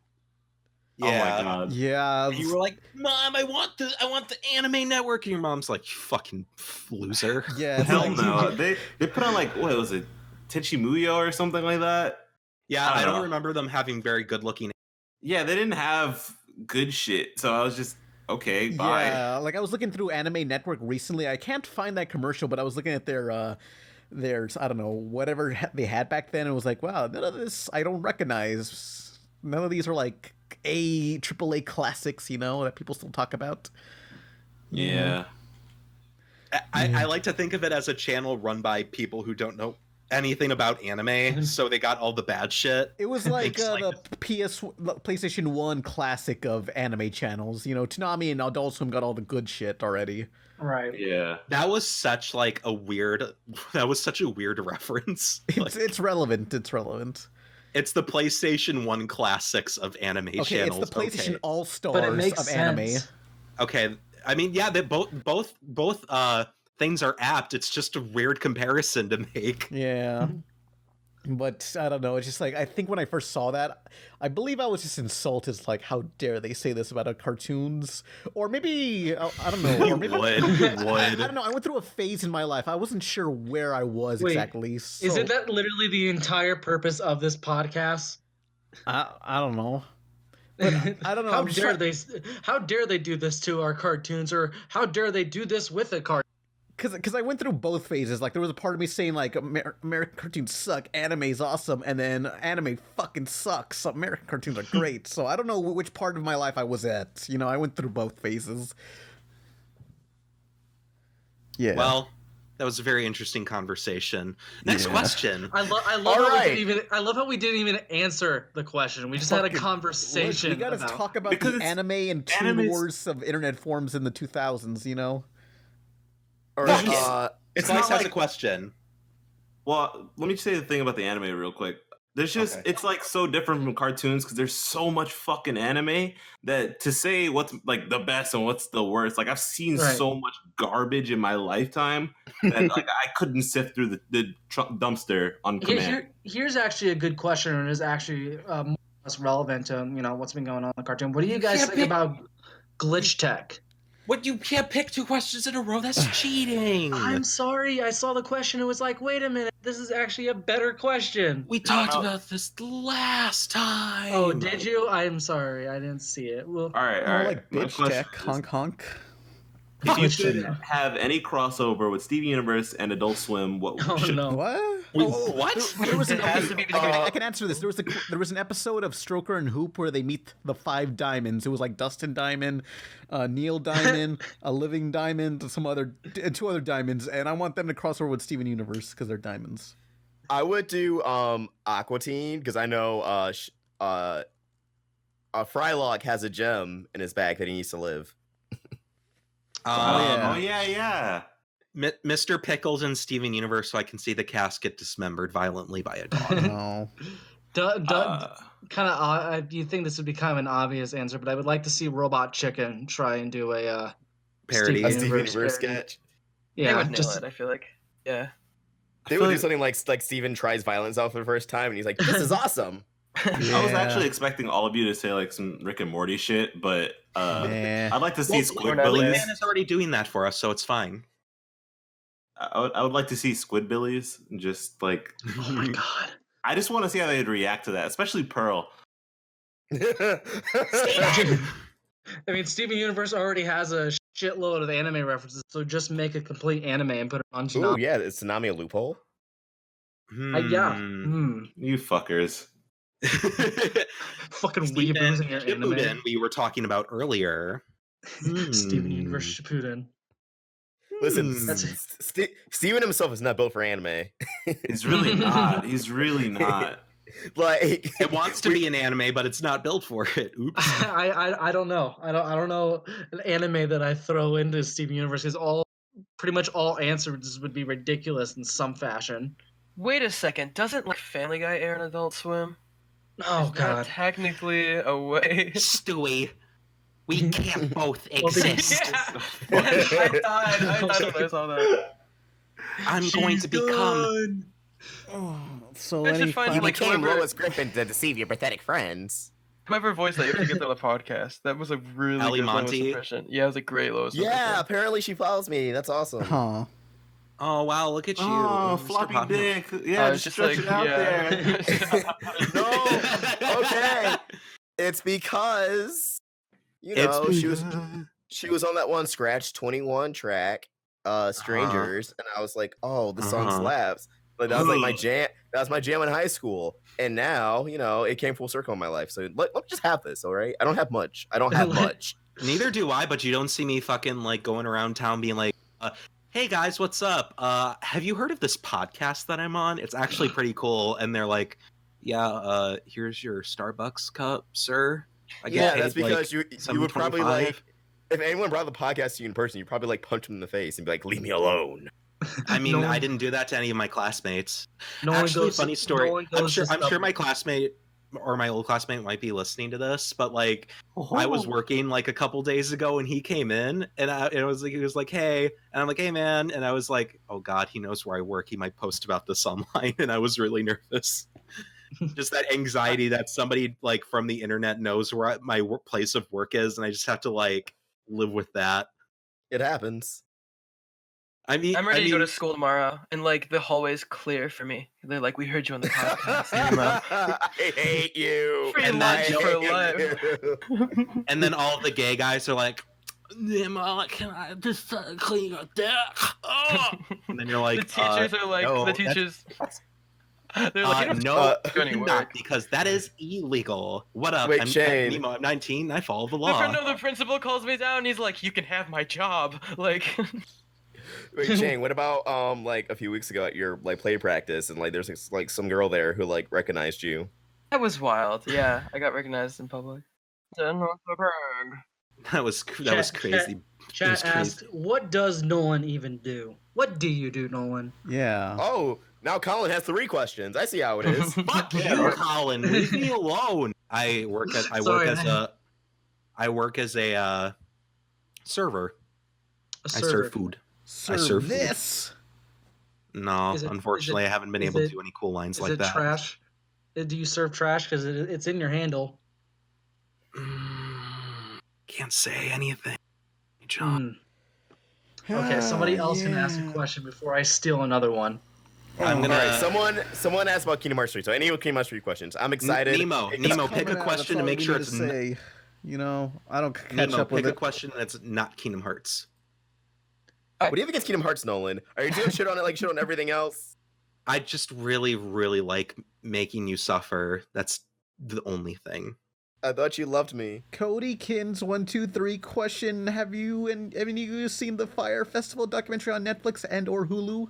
Yeah. Oh my god. Yeah. And you were like, "Mom, I want the Anime Network," and your mom's like, "You fucking loser." Yeah. Hell no. They put on like, what was it, Tenchi Muyo or something like that? Yeah, I don't remember them having very good looking. Yeah, they didn't have good shit, so I was just. Okay, bye. Yeah, like I was looking through Anime Network recently. I can't find that commercial, but I was looking at their I don't know, whatever they had back then, and was like, wow, none of this I don't recognize. None of these are like AAA classics, that people still talk about. Yeah. I like to think of it as a channel run by people who don't know anything about anime, so they got all the bad shit. It was like the PlayStation 1 classic of anime channels. Toonami and Adult Swim got all the good shit already. Right. Yeah. That was such a weird reference. It's relevant. It's relevant. It's the PlayStation 1 classics of anime channels. It's the PlayStation All-Stars but it makes of sense. anime. Okay. I mean, yeah, they both things are apt. It's just a weird comparison to make. Yeah. But I don't know. It's just like, I think when I first saw that, I believe I was just insulted. Like, how dare they say this about cartoons? Or maybe, I don't know. Or maybe, would. I don't know. I went through a phase in my life. I wasn't sure where I was exactly. So, isn't that literally the entire purpose of this podcast? I don't know. But I don't know. How dare they do this to our cartoons, or how dare they do this with a cartoon? because I went through both phases. Like there was a part of me saying like American cartoons suck, anime's awesome, and then anime fucking sucks. So American cartoons are great. So I don't know which part of my life I was at. You know, I went through both phases. Yeah. Well, that was a very interesting conversation. Next question. I love how we didn't even answer the question. We just had a conversation. We gotta talk about the anime and Toon Wars of internet forums in the 2000s. You know. It's nice to have a question. Well, let me just say the thing about the anime real quick. There's just it's like so different from cartoons because there's so much fucking anime that to say what's like the best and what's the worst. Like I've seen so much garbage in my lifetime that like I couldn't sift through the dumpster on command. Here's actually a good question, and is actually more or less relevant to what's been going on in the cartoon. What do you guys think about glitch tech? What, you can't pick 2 questions in a row? That's cheating. I'm sorry. I saw the question. It was like, wait a minute. This is actually a better question. We talked about this last time. Oh, did you? I'm sorry. I didn't see it. Well, all right. Like bitch tech, honk honk. If you could have any crossover with Steven Universe and Adult Swim, what should... What? What? There was I can answer this. There was an episode of Stroker and Hoop where they meet the 5 diamonds. It was like Dustin Diamond, Neil Diamond, a Living Diamond, and 2 other diamonds, and I want them to cross over with Steven Universe because they're diamonds. I would do Aqua Teen because I know Frylog has a gem in his bag that he needs to live. Yeah. Mr. Pickles and Steven Universe, so I can see the casket dismembered violently by a dog. Kind of odd. You think this would be kind of an obvious answer, but I would like to see Robot Chicken try and do a parody, Steven Universe sketch. Yeah, they would nail it. I feel like, they would do something like Steven tries violence out for the first time, and he's like, "This is awesome." I was actually expecting all of you to say like some Rick and Morty shit, but I'd like to see Squidbillies. Man is already doing that for us, so it's fine. I would like to see Squidbillies, just like, oh my god! I just want to see how they'd react to that, especially Pearl. I mean, Steven Universe already has a shitload of anime references, so just make a complete anime and put it on Tsunami. Oh yeah, is Tsunami a loophole? You fuckers. Fucking weebos in your anime. We were talking about earlier. Steven Universe Shippuden. Listen, Steven himself is not built for anime. He's really not. He's really not. Like it wants to be an anime, but it's not built for it. Oops. I don't know. I don't know an anime that I throw into Steven Universe because pretty much all answers would be ridiculous in some fashion. Wait a second. Doesn't like Family Guy air on Adult Swim? Oh Is god. that technically a way? Stewie. We can't both exist. I thought when I saw that. I'm going to become. So you became Lois Griffin to deceive your pathetic friends. Whoever voiced that, you have to get on the podcast. That was a really Ali good Lois Monty. impression. Yeah, it was a great Lois Yeah, impression. apparently she follows me. That's awesome. Huh. Oh wow! Look at you. Oh, Mr. floppy Pop. dick. Yeah, just stretch it out there. No, okay. It's because she was on that one Scratch 21 track, Strangers, and I was like, oh, the song slaps. But that was like my jam. That was my jam in high school, and now it came full circle in my life. So let me just have this, all right? I don't have much. Neither do I. But you don't see me fucking like going around town being like, "Hey guys, what's up? Have you heard of this podcast that I'm on? It's actually pretty cool." And they're like, "Yeah, here's your Starbucks cup, sir." That's because you would probably like, if anyone brought the podcast to you in person, you'd probably like punch them in the face and be like, "Leave me alone." I mean, I didn't do that to any of my classmates. Actually, funny story. I'm sure my classmate or my old classmate might be listening to this, but like, I was working like a couple days ago, and he came in, and he was like, "Hey," and I'm like, "Hey, man," and I was like, "Oh God, he knows where I work. He might post about this online," and I was really nervous. Just that anxiety that somebody like from the internet knows where my place of work is, and I just have to like live with that. It happens. I'm ready to go to school tomorrow, and like the hallway's clear for me. They're like, "We heard you on the podcast." I hate you. Free lunch for life. And then all of the gay guys are like, Nemo, can I just clean your dick? Oh! And then you're like, the teachers are like, no, the teachers. They're like, you don't no, do any not work. because that is illegal. What up? Wait, I'm Shane. Nemo. I'm 19. I follow the The law. friend of the principal calls me down. And he's like, "You can have my job." Like, Wait, Shane, what about like a few weeks ago at your like play practice and like there's like some girl there who like recognized you? that was wild. Yeah, I got recognized in public. That was crazy. Chat It was crazy. asked, "What does Nolan even do? What do you do, Nolan?" Yeah. Oh, now Colin has 3 questions. I see how it is. Fuck you, Colin. Leave me alone. I work as a server. I serve food. I serve this. Food. No, Is it- unfortunately, I haven't been is able to it- do any cool lines Is like it that. trash? Do you serve trash? Because it's in your handle. Can't say anything, John. Okay, somebody else can ask a question before I steal another one. I'm gonna. All right, someone asked about Kingdom Hearts 3. So any Kingdom Hearts 3 questions? I'm excited. Nemo, pick a question to make sure it's. Say. You know, I don't catch Nemo, up with pick a it. question that's not Kingdom Hearts. What do you have against Kingdom Hearts, Nolan? Are you doing shit on it like shit on everything else? I just really, really like making you suffer. That's the only thing. I thought you loved me. Cody Kins 123 question: Have you seen the Fyre Festival documentary on Netflix and/or Hulu?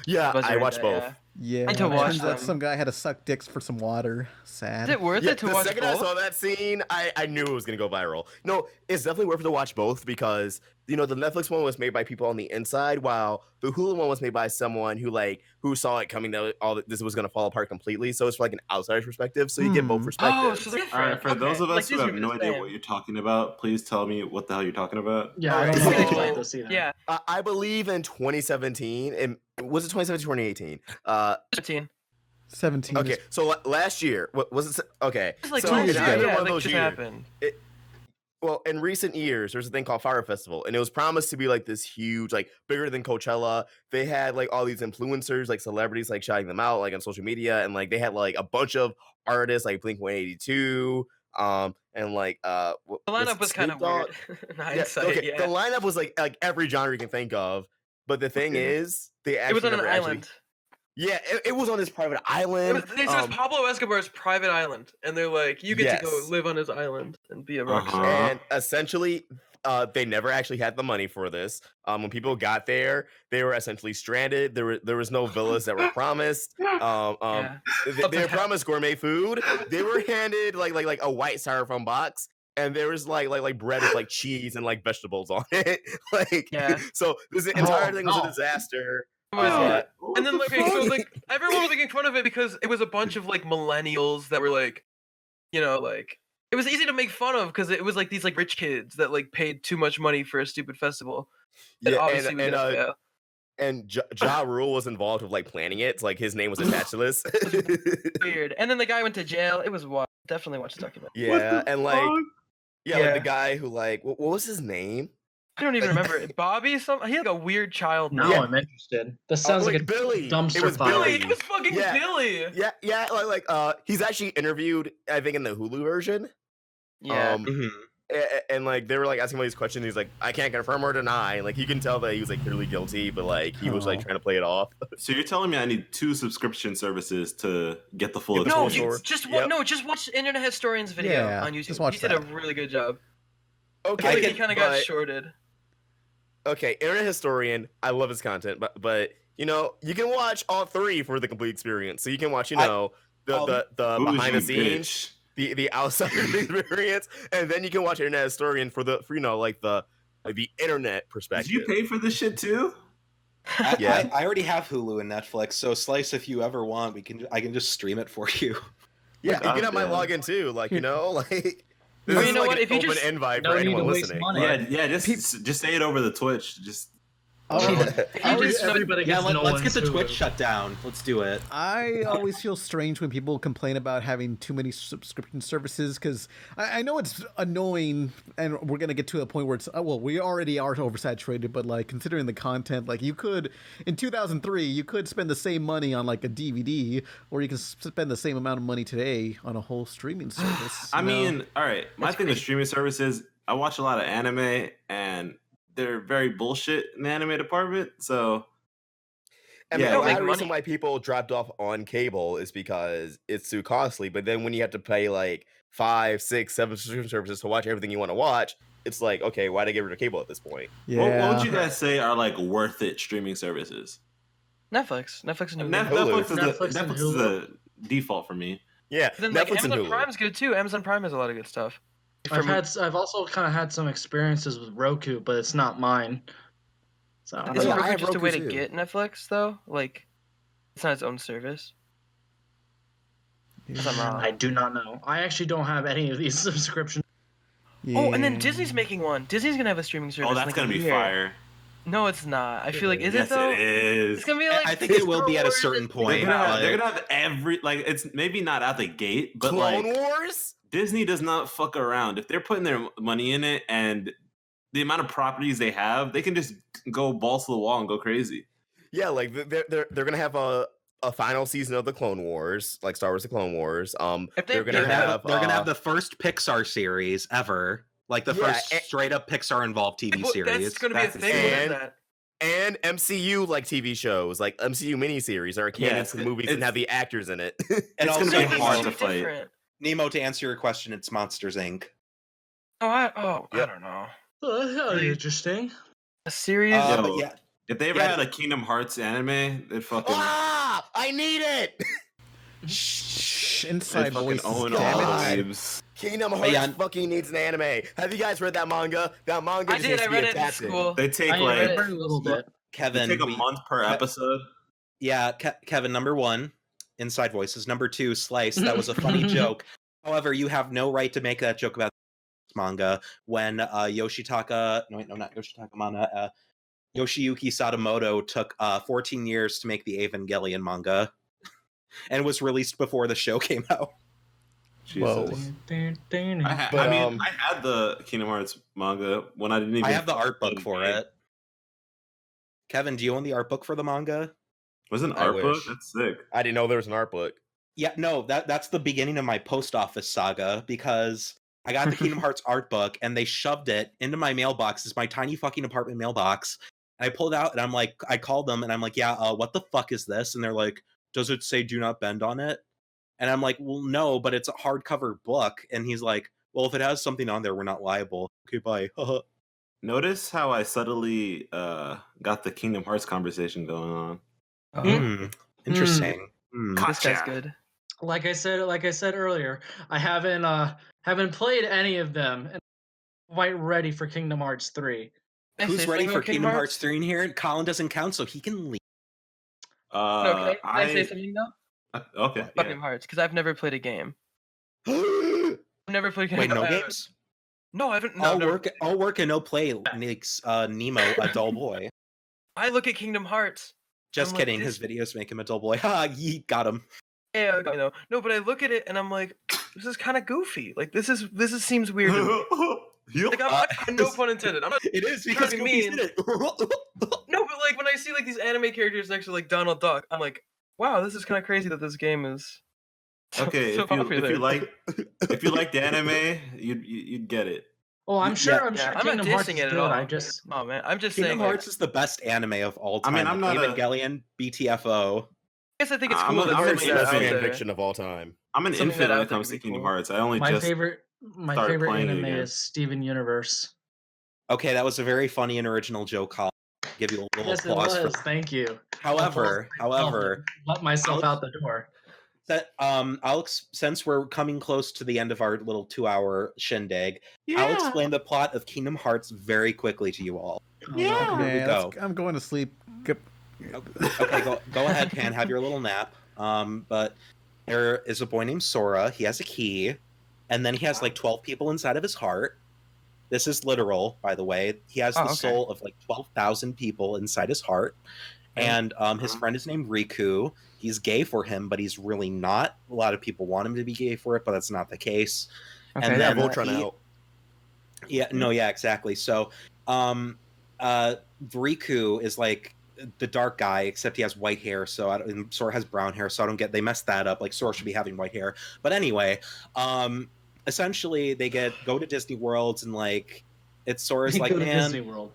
Yeah, I watched both. Yeah, I need to watch turns out them. some guy had to suck dicks for some water. Sad. Is it worth Yeah, it to the watch second I both? saw that scene, I knew it was gonna go viral. No, it's definitely worth it to watch both because the Netflix one was made by people on the inside, while the Hulu one was made by someone who saw it coming that this was gonna fall apart completely. So it's like an outsider's perspective. So you get both perspectives. so they're All right, for those of us Like, who have these are no the idea same. what you're talking about, please tell me what the hell you're talking about. Yeah, I don't know much about this either. Yeah, I believe in 2017, and was it 2017 2018? 13. 17. Okay, so last year, what was it? Okay, It's like so 2 in years either ago. Yeah, one of like those just years, happened. well, in recent years, there's a thing called Fyre Festival, and it was promised to be like this huge, like bigger than Coachella. They had like all these influencers, like celebrities, like shouting them out, like on social media, and like they had like a bunch of artists, like Blink 182, and like The lineup was kind of weird. In hindsight, yeah. The lineup was like every genre you can think of, but the thing is, they actually It was on an never actually- island. Yeah, it was on this private island. It was Pablo Escobar's private island, and they're like, you get to go Yes. live on his island and be a rock star. And essentially, they never actually had the money for this. When people got there, they were essentially stranded. There was no villas that were promised. They were promised gourmet food. They were handed like a white styrofoam box. And there was like bread with like cheese and like vegetables on it. So this entire thing was a disaster. And then so like everyone was making fun of it because it was a bunch of like millennials that were like, like it was easy to make fun of because it was like these like rich kids that like paid too much money for a stupid festival. And obviously we didn't fail. And Ja Rule was involved with like planning it. So, like his name was attached to this. Weird. And then the guy went to jail. It was wild. Definitely watch the documentary. Yeah, and like like the guy who like what was his name? I don't even remember it. Bobby, something. He had like a weird child name. Now I'm interested. This sounds like a Billy. dumpster It was fire. Billy. It was fucking Billy. Yeah. He's actually interviewed, I think, in the Hulu version. Yeah. And like they were like asking all these questions. He's like, I can't confirm or deny. Like you can tell that he was like clearly guilty, but like he was like trying to play it off. So you're telling me I need 2 subscription services to get the full No, exposure? just watch Internet Historian's video Yeah, on YouTube. just watch he did a that. really good job. Okay, I think he kind of got but- shorted. Okay, Internet Historian, I love his content, but you can watch all 3 for the complete experience. So you can watch, the behind the scenes, the outside experience, and then you can watch Internet Historian for the internet perspective. Did you pay for this shit too? I already have Hulu and Netflix, so Slice, if you ever want, I can just stream it for you. Yeah, you can have my login too. This Or is you know like what? an If you open just invite no for need anyone to waste listening. money. Yeah, just say it over the Twitch. Just Everybody gets let's get the Nolan's Twitch Hulu. shut down. Let's do it. I always feel strange when people complain about having too many subscription services because I know it's annoying and we're going to get to a point where it's, we already are oversaturated, but like considering the content, like you could, in 2003, you could spend the same money on like a DVD or you can spend the same amount of money today on a whole streaming service. I mean, all right. My thing with streaming services, I watch a lot of anime, and they're very bullshit in the anime department. So, I mean, yeah, a lot like, of the reason why people dropped off on cable is because it's too costly. But then when you have to pay like 5, 6, 7 subscription services to watch everything you want to watch, it's like, okay, why'd I get rid of cable at this point? what would you guys say are like worth it streaming services? Netflix and Hulu. Netflix is the default for me. Yeah, Then Netflix like and Amazon Hulu. Prime's good too. Amazon Prime has a lot of good stuff. I've also kind of had some experiences with Roku, but it's not mine. So Isn't Roku just a way to get Netflix though? Like, it's not its own service. I do not know. I actually don't have any of these subscriptions. Oh, and then Disney's making one. Disney's gonna have a streaming service. Oh, that's like gonna be Fyre. fire. No, it's not. I feel like is Yes, it though? it is. It's gonna be like I think it will be at a certain point. They're gonna have every it's maybe not out the gate, but Clone like Wars. Disney does not fuck around. If they're putting their money in it and the amount of properties they have, they can just go balls to the wall and go crazy. Yeah, like they're gonna have a final season of the Clone Wars, like Star Wars: The Clone Wars. They're gonna have the first Pixar series ever, like the first straight up Pixar involved TV series. That's gonna be a thing. And MCU like TV shows, like MCU miniseries are canon to the movies and have the actors in it. And It's gonna be hard to fight. Different. Nemo, to answer your question, it's Monsters Inc. I don't know. Oh, that's kind of interesting. A series. But yeah, if they ever had a Kingdom Hearts anime, they'd fucking I need it. Inside voice. Kingdom Hearts fucking needs an anime. Have you guys read that manga? That manga just needs to be adapted. They take a little bit. Kevin, they take a month per episode. Yeah, Kevin. Number 1, Inside Voices. Number 2, Slice. That was a funny joke. However, you have no right to make that joke about manga when Yoshiyuki Sadamoto took 14 years to make the Evangelion manga and was released before the show came out. Jesus. I had the Kingdom Hearts manga when I didn't even. I have the art book for it. Kevin, do you own the art book for the manga? Was it an art book? That's sick. I didn't know there was an art book. Yeah, no, that's the beginning of my post office saga because I got the Kingdom Hearts art book and they shoved it into my mailbox. It's my tiny fucking apartment mailbox. And I pulled it out and I'm like, I called them and I'm like, yeah, what the fuck is this? And they're like, does it say do not bend on it? And I'm like, well, no, but it's a hardcover book. And he's like, well, if it has something on there, we're not liable. Okay, bye. Notice how I subtly got the Kingdom Hearts conversation going on. Interesting. This guy's good. Like I said earlier, I haven't played any of them, and I'm quite ready for Kingdom Hearts 3. Who's ready for Kingdom Hearts 3 in here? Colin doesn't count, so he can leave. No, can I say something though? Okay. Kingdom Hearts, because I've never played a game. I've never played Kingdom Wait, no Hearts. games? No, I haven't. All work and no play makes Nemo a dull boy. I look at Kingdom Hearts. Just kidding. His videos make him a dull boy. Ha! Ye got him. Yeah, you know. No, but I look at it and I'm like, this is kind of goofy. Like this seems weird. To me. Like no pun intended. I'm not. It is because Goofy's in it. No, but like when I see like these anime characters next to like Donald Duck, I'm like, wow, this is kind of crazy that this game is. Okay, so if popular. you like the anime, you'd get it. Oh, I'm sure. I'm not Kingdom Hearts dissing is it at good. all. I'm just Kingdom saying. Hearts is the best anime of all time. I mean, I'm not Evangelion, BTFO. I guess I think it's I'm cool. a- that I'm something an that's out fan there. Fiction of all time. I'm an Something infant that when I it comes to think would be Kingdom cool. Hearts. I only My just favorite started playing it anime again. is Steven Universe. Okay, that was a very funny and original joke, Colin. Give you a little Yes, it applause was. for Thank you. However, let myself out the door. Alex, since we're coming close to the end of our little 2-hour shindig, I'll explain the plot of Kingdom Hearts very quickly to you all. Yeah, Here we go. I'm going to sleep. Okay, go ahead, Pan. Have your little nap. But there is a boy named Sora. He has a key, and then he has like 12 people inside of his heart. This is literal, by the way. He has the soul of like 12,000 people inside his heart. And his friend is named Riku. He's gay for him, but he's really not. A lot of people want him to be gay for it, but that's not the case. Okay, and then Voltron out. Yeah, exactly. So Riku is like the dark guy, except he has white hair. So and Sora has brown hair. So I don't get, they messed that up. Like Sora should be having white hair. But anyway, essentially they go to Disney Worlds and like it's Sora's They like, go to man, Disney World.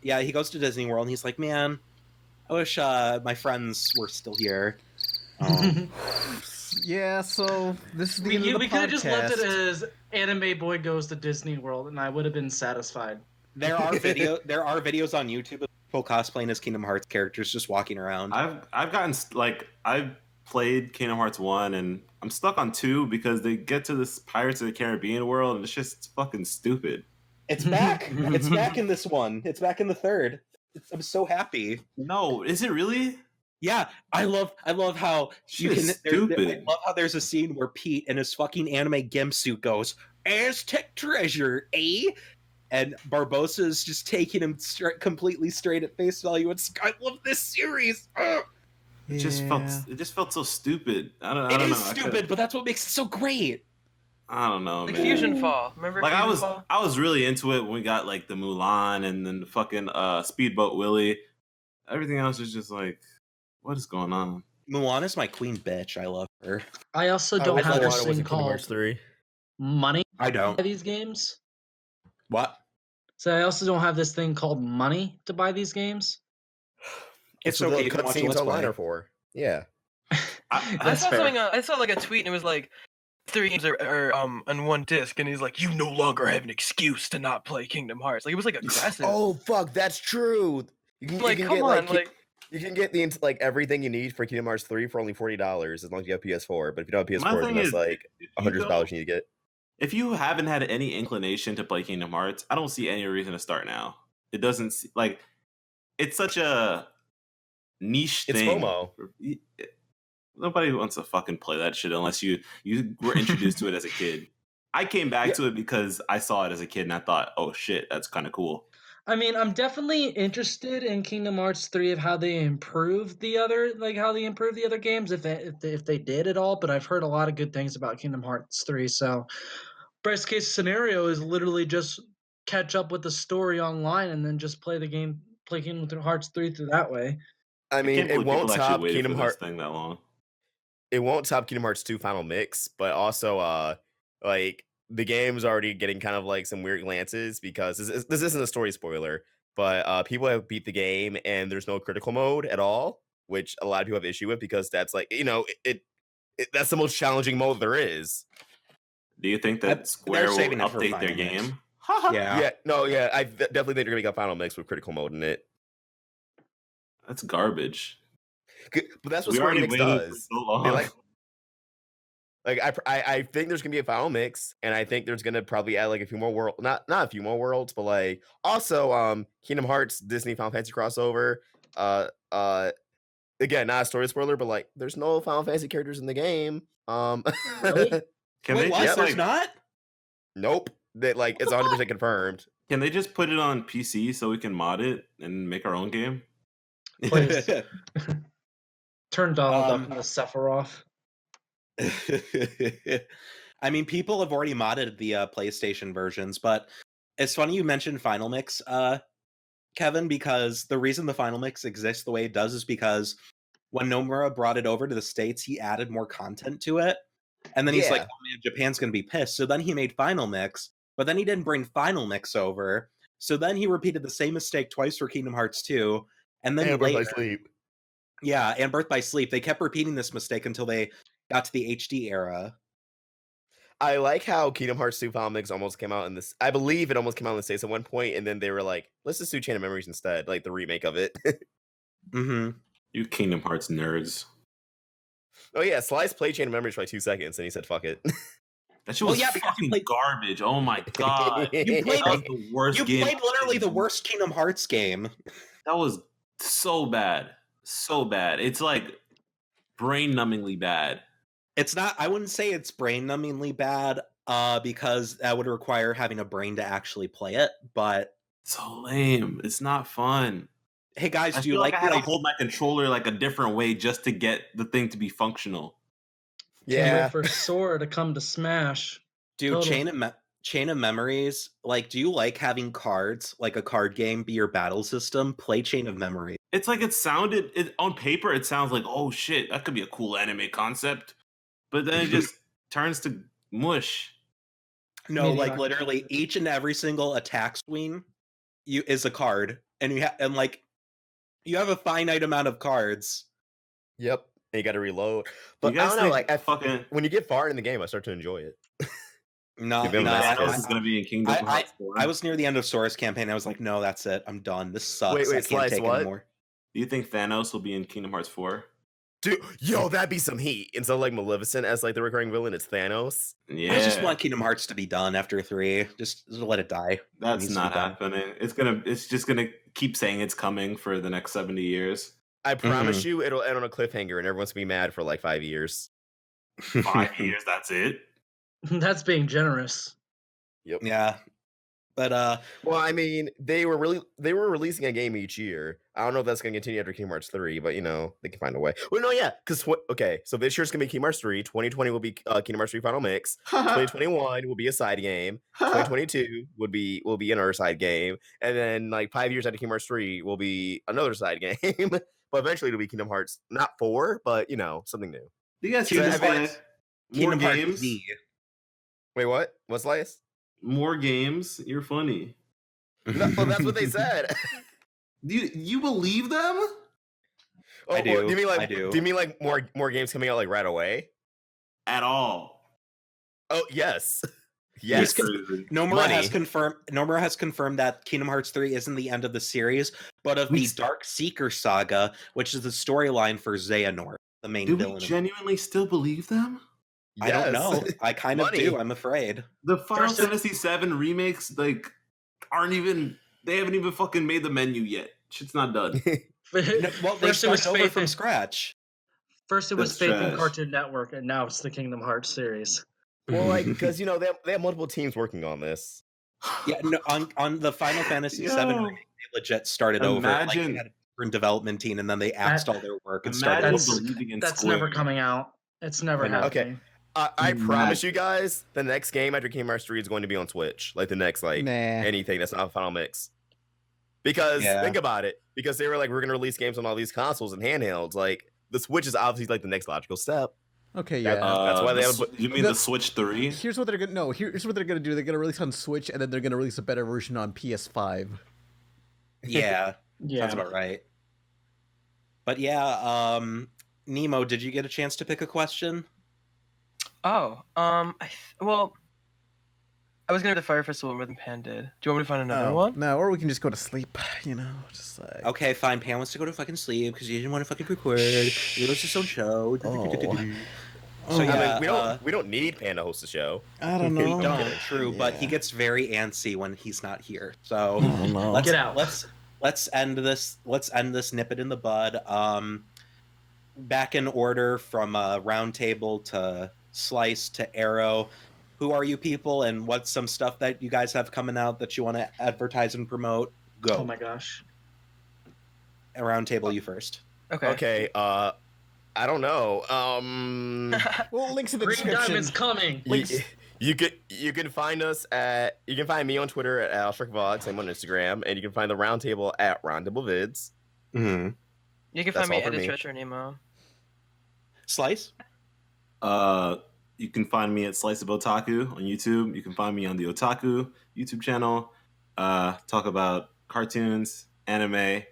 yeah, he goes to Disney World and he's like, man, I wish my friends were still here. Yeah, so this is the end of the We could have just left it podcast. as Anime Boy Goes to Disney World, and I would have been satisfied. There are videos on YouTube of people cosplaying as Kingdom Hearts characters just walking around. I've played Kingdom Hearts 1 and I'm stuck on 2 because they get to this Pirates of the Caribbean world and it's just fucking stupid. It's back. It's back in this one. It's back in the third. I'm so happy. No, is it really? Yeah, I love how you can. Stupid. I love how there's a scene where Pete in his fucking anime gimp suit goes Aztec treasure, eh? And Barbossa's just taking him completely straight at face value. I love this series. Ugh. It just felt so stupid. I don't know. It is stupid, but that's what makes it so great. I don't know, Like man. Fusion Fall. Remember Like Fusion Fall? I was really into it when we got like the Mulan and then the fucking Speedboat Willie. Everything else is just like, what is going on? Mulan is my queen bitch. I love her. I also don't have this thing called 3. money. I don't. Buy these games. What? So I also don't have this thing called money to buy these games. It's what okay. the You can watch cutscenes Let's online Play. are for. Yeah. I saw something. I saw like a tweet, and it was like 3 games are on one disc, and he's like, "You no longer have an excuse to not play Kingdom Hearts." Like it was like aggressive. Oh fuck, that's true. You can, Like, you can come get on, like like- you can get the like everything you need for Kingdom Hearts 3 for only $40 as long as you have PS4. But if you don't have My PS4, then thing that's is, like if you $100 you need to get. If you haven't had any inclination to play Kingdom Hearts, I don't see any reason to start now. It doesn't like it's such a niche It's thing. FOMO. Nobody wants to fucking play that shit unless you were introduced to it as a kid. I came back to it because I saw it as a kid and I thought, oh shit, that's kind of cool. I mean, I'm definitely interested in Kingdom Hearts 3 of how they improved the other games if they did at all, but I've heard a lot of good things about Kingdom Hearts 3, so best case scenario is literally just catch up with the story online and then just play Kingdom Hearts 3 through that way. I mean, it won't top Kingdom Hearts Hearts thing that long. It won't top Kingdom Hearts 2 Final Mix, but also like the game's already getting kind of like some weird glances because this isn't a story spoiler, but people have beat the game and there's no critical mode at all, which a lot of people have issue with because that's like, you know, that's the most challenging mode there is. Do you think that Square will saving it for update their Final Mix. game? Yeah. Yeah, I definitely think they're gonna make a Final Mix with critical mode in it. That's garbage. But that's what We Square already Enix waited for does. so long. They like I think there's gonna be a Final Mix, and I think there's gonna probably add like a few more worlds, not a few more worlds, but like also Kingdom Hearts Disney Final Fantasy crossover. Again, not a story spoiler, but like there's no Final Fantasy characters in the game. Really? Can Wait, they what? just There's like not? Nope. That like it's 100% confirmed. can they just put it on PC so we can mod it and make our own game? Please. Turn Donald Duck into Sephiroth. I mean, people have already modded the PlayStation versions, but it's funny you mentioned Final Mix, Kevin, because the reason the Final Mix exists the way it does is because when Nomura brought it over to the States, he added more content to it. And then he's like, oh man, Japan's going to be pissed. So then he made Final Mix, but then he didn't bring Final Mix over. So then he repeated the same mistake twice for Kingdom Hearts 2. And then Birth by later, Sleep. yeah, and Birth by Sleep. They kept repeating this mistake until they got to the HD era. I like how Kingdom Hearts 2 Final Mix almost came out in this. I believe it almost came out in the States at one point, and then they were like, let's just do Chain of Memories instead, like the remake of it. Mm-hmm. You Kingdom Hearts nerds. Oh yeah, Slice played Chain of Memories for like 2 seconds, and he said, "Fuck it." That shit was fucking garbage. Oh my god, You played that was the worst You game. played literally the worst Kingdom Hearts game. That was so bad, so bad. It's like brain-numbingly bad. It's not. I wouldn't say it's brain-numbingly bad, because that would require having a brain to actually play it. But so lame. It's not fun. Hey guys, I do you feel like I had what to hold my controller like a different way just to get the thing to be functional? Can't wait for Sora to come to Smash. Dude, Totally. Chain of Memories, like, do you like having cards, like a card game, be your battle system? Play Chain of Memories. It's like on paper, it sounds like, oh shit, that could be a cool anime concept. But then it just turns to mush. No, like literally each and every single attack swing is a card, and you have a finite amount of cards. Yep. And you got to reload. But I don't know, like when you get far in the game, I start to enjoy it. No, Thanos is going to be in Kingdom Hearts 4. I was near the end of Sora's campaign. I was like, no, that's it. I'm done. This sucks. Wait, I can't take anymore. Do you think Thanos will be in Kingdom Hearts 4? Dude, yo, that'd be some heat. Instead of like Maleficent as like the recurring villain, it's Thanos. Yeah. I just want Kingdom Hearts to be done after 3. Just let it die. That's not happening. It's just gonna keep saying it's coming for the next 70 years. I promise you it'll end on a cliffhanger and everyone's gonna be mad for like 5 years. 5 years, that's it? That's being generous. Yep. Yeah. But well, I mean, they were releasing a game each year. I don't know if that's going to continue after Kingdom Hearts 3, but you know, they can find a way. Well, no, yeah, because okay, so this year's going to be Kingdom Hearts 3. 2020 will be Kingdom Hearts 3 Final Mix. 2021 will be a side game. 2022 will be another side game, and then like 5 years after Kingdom Hearts 3 will be another side game. But eventually it'll be Kingdom Hearts, not 4, but you know, something new. Do you guys see this? More Kingdom Hearts games. V. Wait, what? What's last? More games. You're funny. No, well, that's what they said. Do you believe them? Oh, I do. Do you mean like I do. Do you mean like more games coming out like right away? At all? Oh yes, yes. Nomura has confirmed that Kingdom Hearts 3 isn't the end of the series, but of the Dark Seeker saga, which is the storyline for Xehanort, the main villain. Do we genuinely still believe them? I don't know. I kind of do. I'm afraid. The Final Fantasy VII remakes they haven't even fucking made the menu yet. Shit's not done. Well, they start over from scratch. First it was Faith in Cartoon Network, and now it's the Kingdom Hearts series. Well, like because you know they have multiple teams working on this. Yeah, no, on the Final Fantasy VII remake, they legit started over. Like, they had a different development team, and then they axed all their work and started. That's never coming out. It's never happening. Okay. I promise you guys, the next game after Kingdom Hearts 3 is going to be on Switch. Like the next, anything that's not Final Mix. Because think about it. Because they were like, we're going to release games on all these consoles and handhelds. Like the Switch is obviously like the next logical step. Okay, yeah. That's why they have. You mean the Switch 3? Here's what they're gonna Here's what they're gonna do. They're gonna release on Switch, and then they're gonna release a better version on PS5. Yeah, sounds about right. But yeah, Nemo, did you get a chance to pick a question? Oh, I was gonna do the Fyre Festival more than Pan did. Do you want me to find another one? No, or we can just go to sleep. You know, just like. Okay, fine. Pan wants to go to fucking sleep because he didn't want to fucking record. He loves his own show. So yeah, I mean, we don't need Pan to host the show. I don't know. We don't. True, but he gets very antsy when he's not here. So Get out. Let's end this. Let's end this. Nip it in the bud. Back in order from RoundTable to Slice to Arrow. Who are you people, and what's some stuff that you guys have coming out that you want to advertise and promote? Go. Oh my gosh. RoundTable, you first. Okay. I don't know. Well, links in the Green description. Diamond's coming. You can find us at me on Twitter at AlStrickVlogs. I'm on Instagram, and you can find the RoundTable at RoundTableVids. Mm-hmm. You can find me at Treasure Nemo. Slice. You can find me at Slice of Otaku on YouTube. You can find me on the Otaku YouTube channel. Talk about cartoons, anime,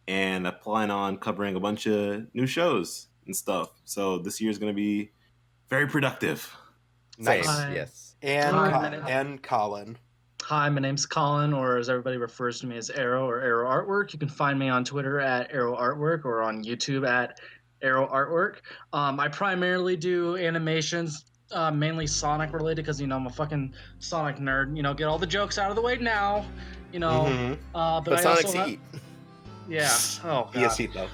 and I plan on covering a bunch of new shows and stuff. So this year's going to be very productive. Nice. Yes. And Colin. Hi, my name's Colin, or as everybody refers to me as Arrow or AeroArtwork. You can find me on Twitter at AeroArtwork or on YouTube at AeroArtwork. I primarily do animations, mainly Sonic related, because I'm a fucking Sonic nerd. Get all the jokes out of the way now. But I Sonic's also heat. Yeah. Oh God. He is heat though.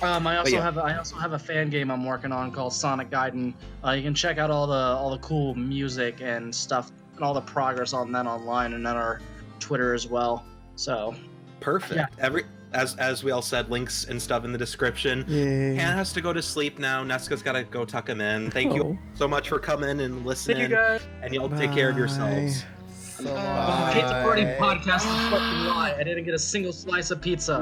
I also have a fan game I'm working on called Sonic Gaiden. You can check out all the cool music and stuff and all the progress on that online and on our Twitter as well. So perfect. Yeah. As we all said, links and stuff in the description. Hannah has to go to sleep now. Neska's got to go tuck him in. Thank you so much for coming and listening. Thank you guys. And y'all take care of yourselves. Pizza Party podcast is fucking lie. I didn't get a single slice of pizza.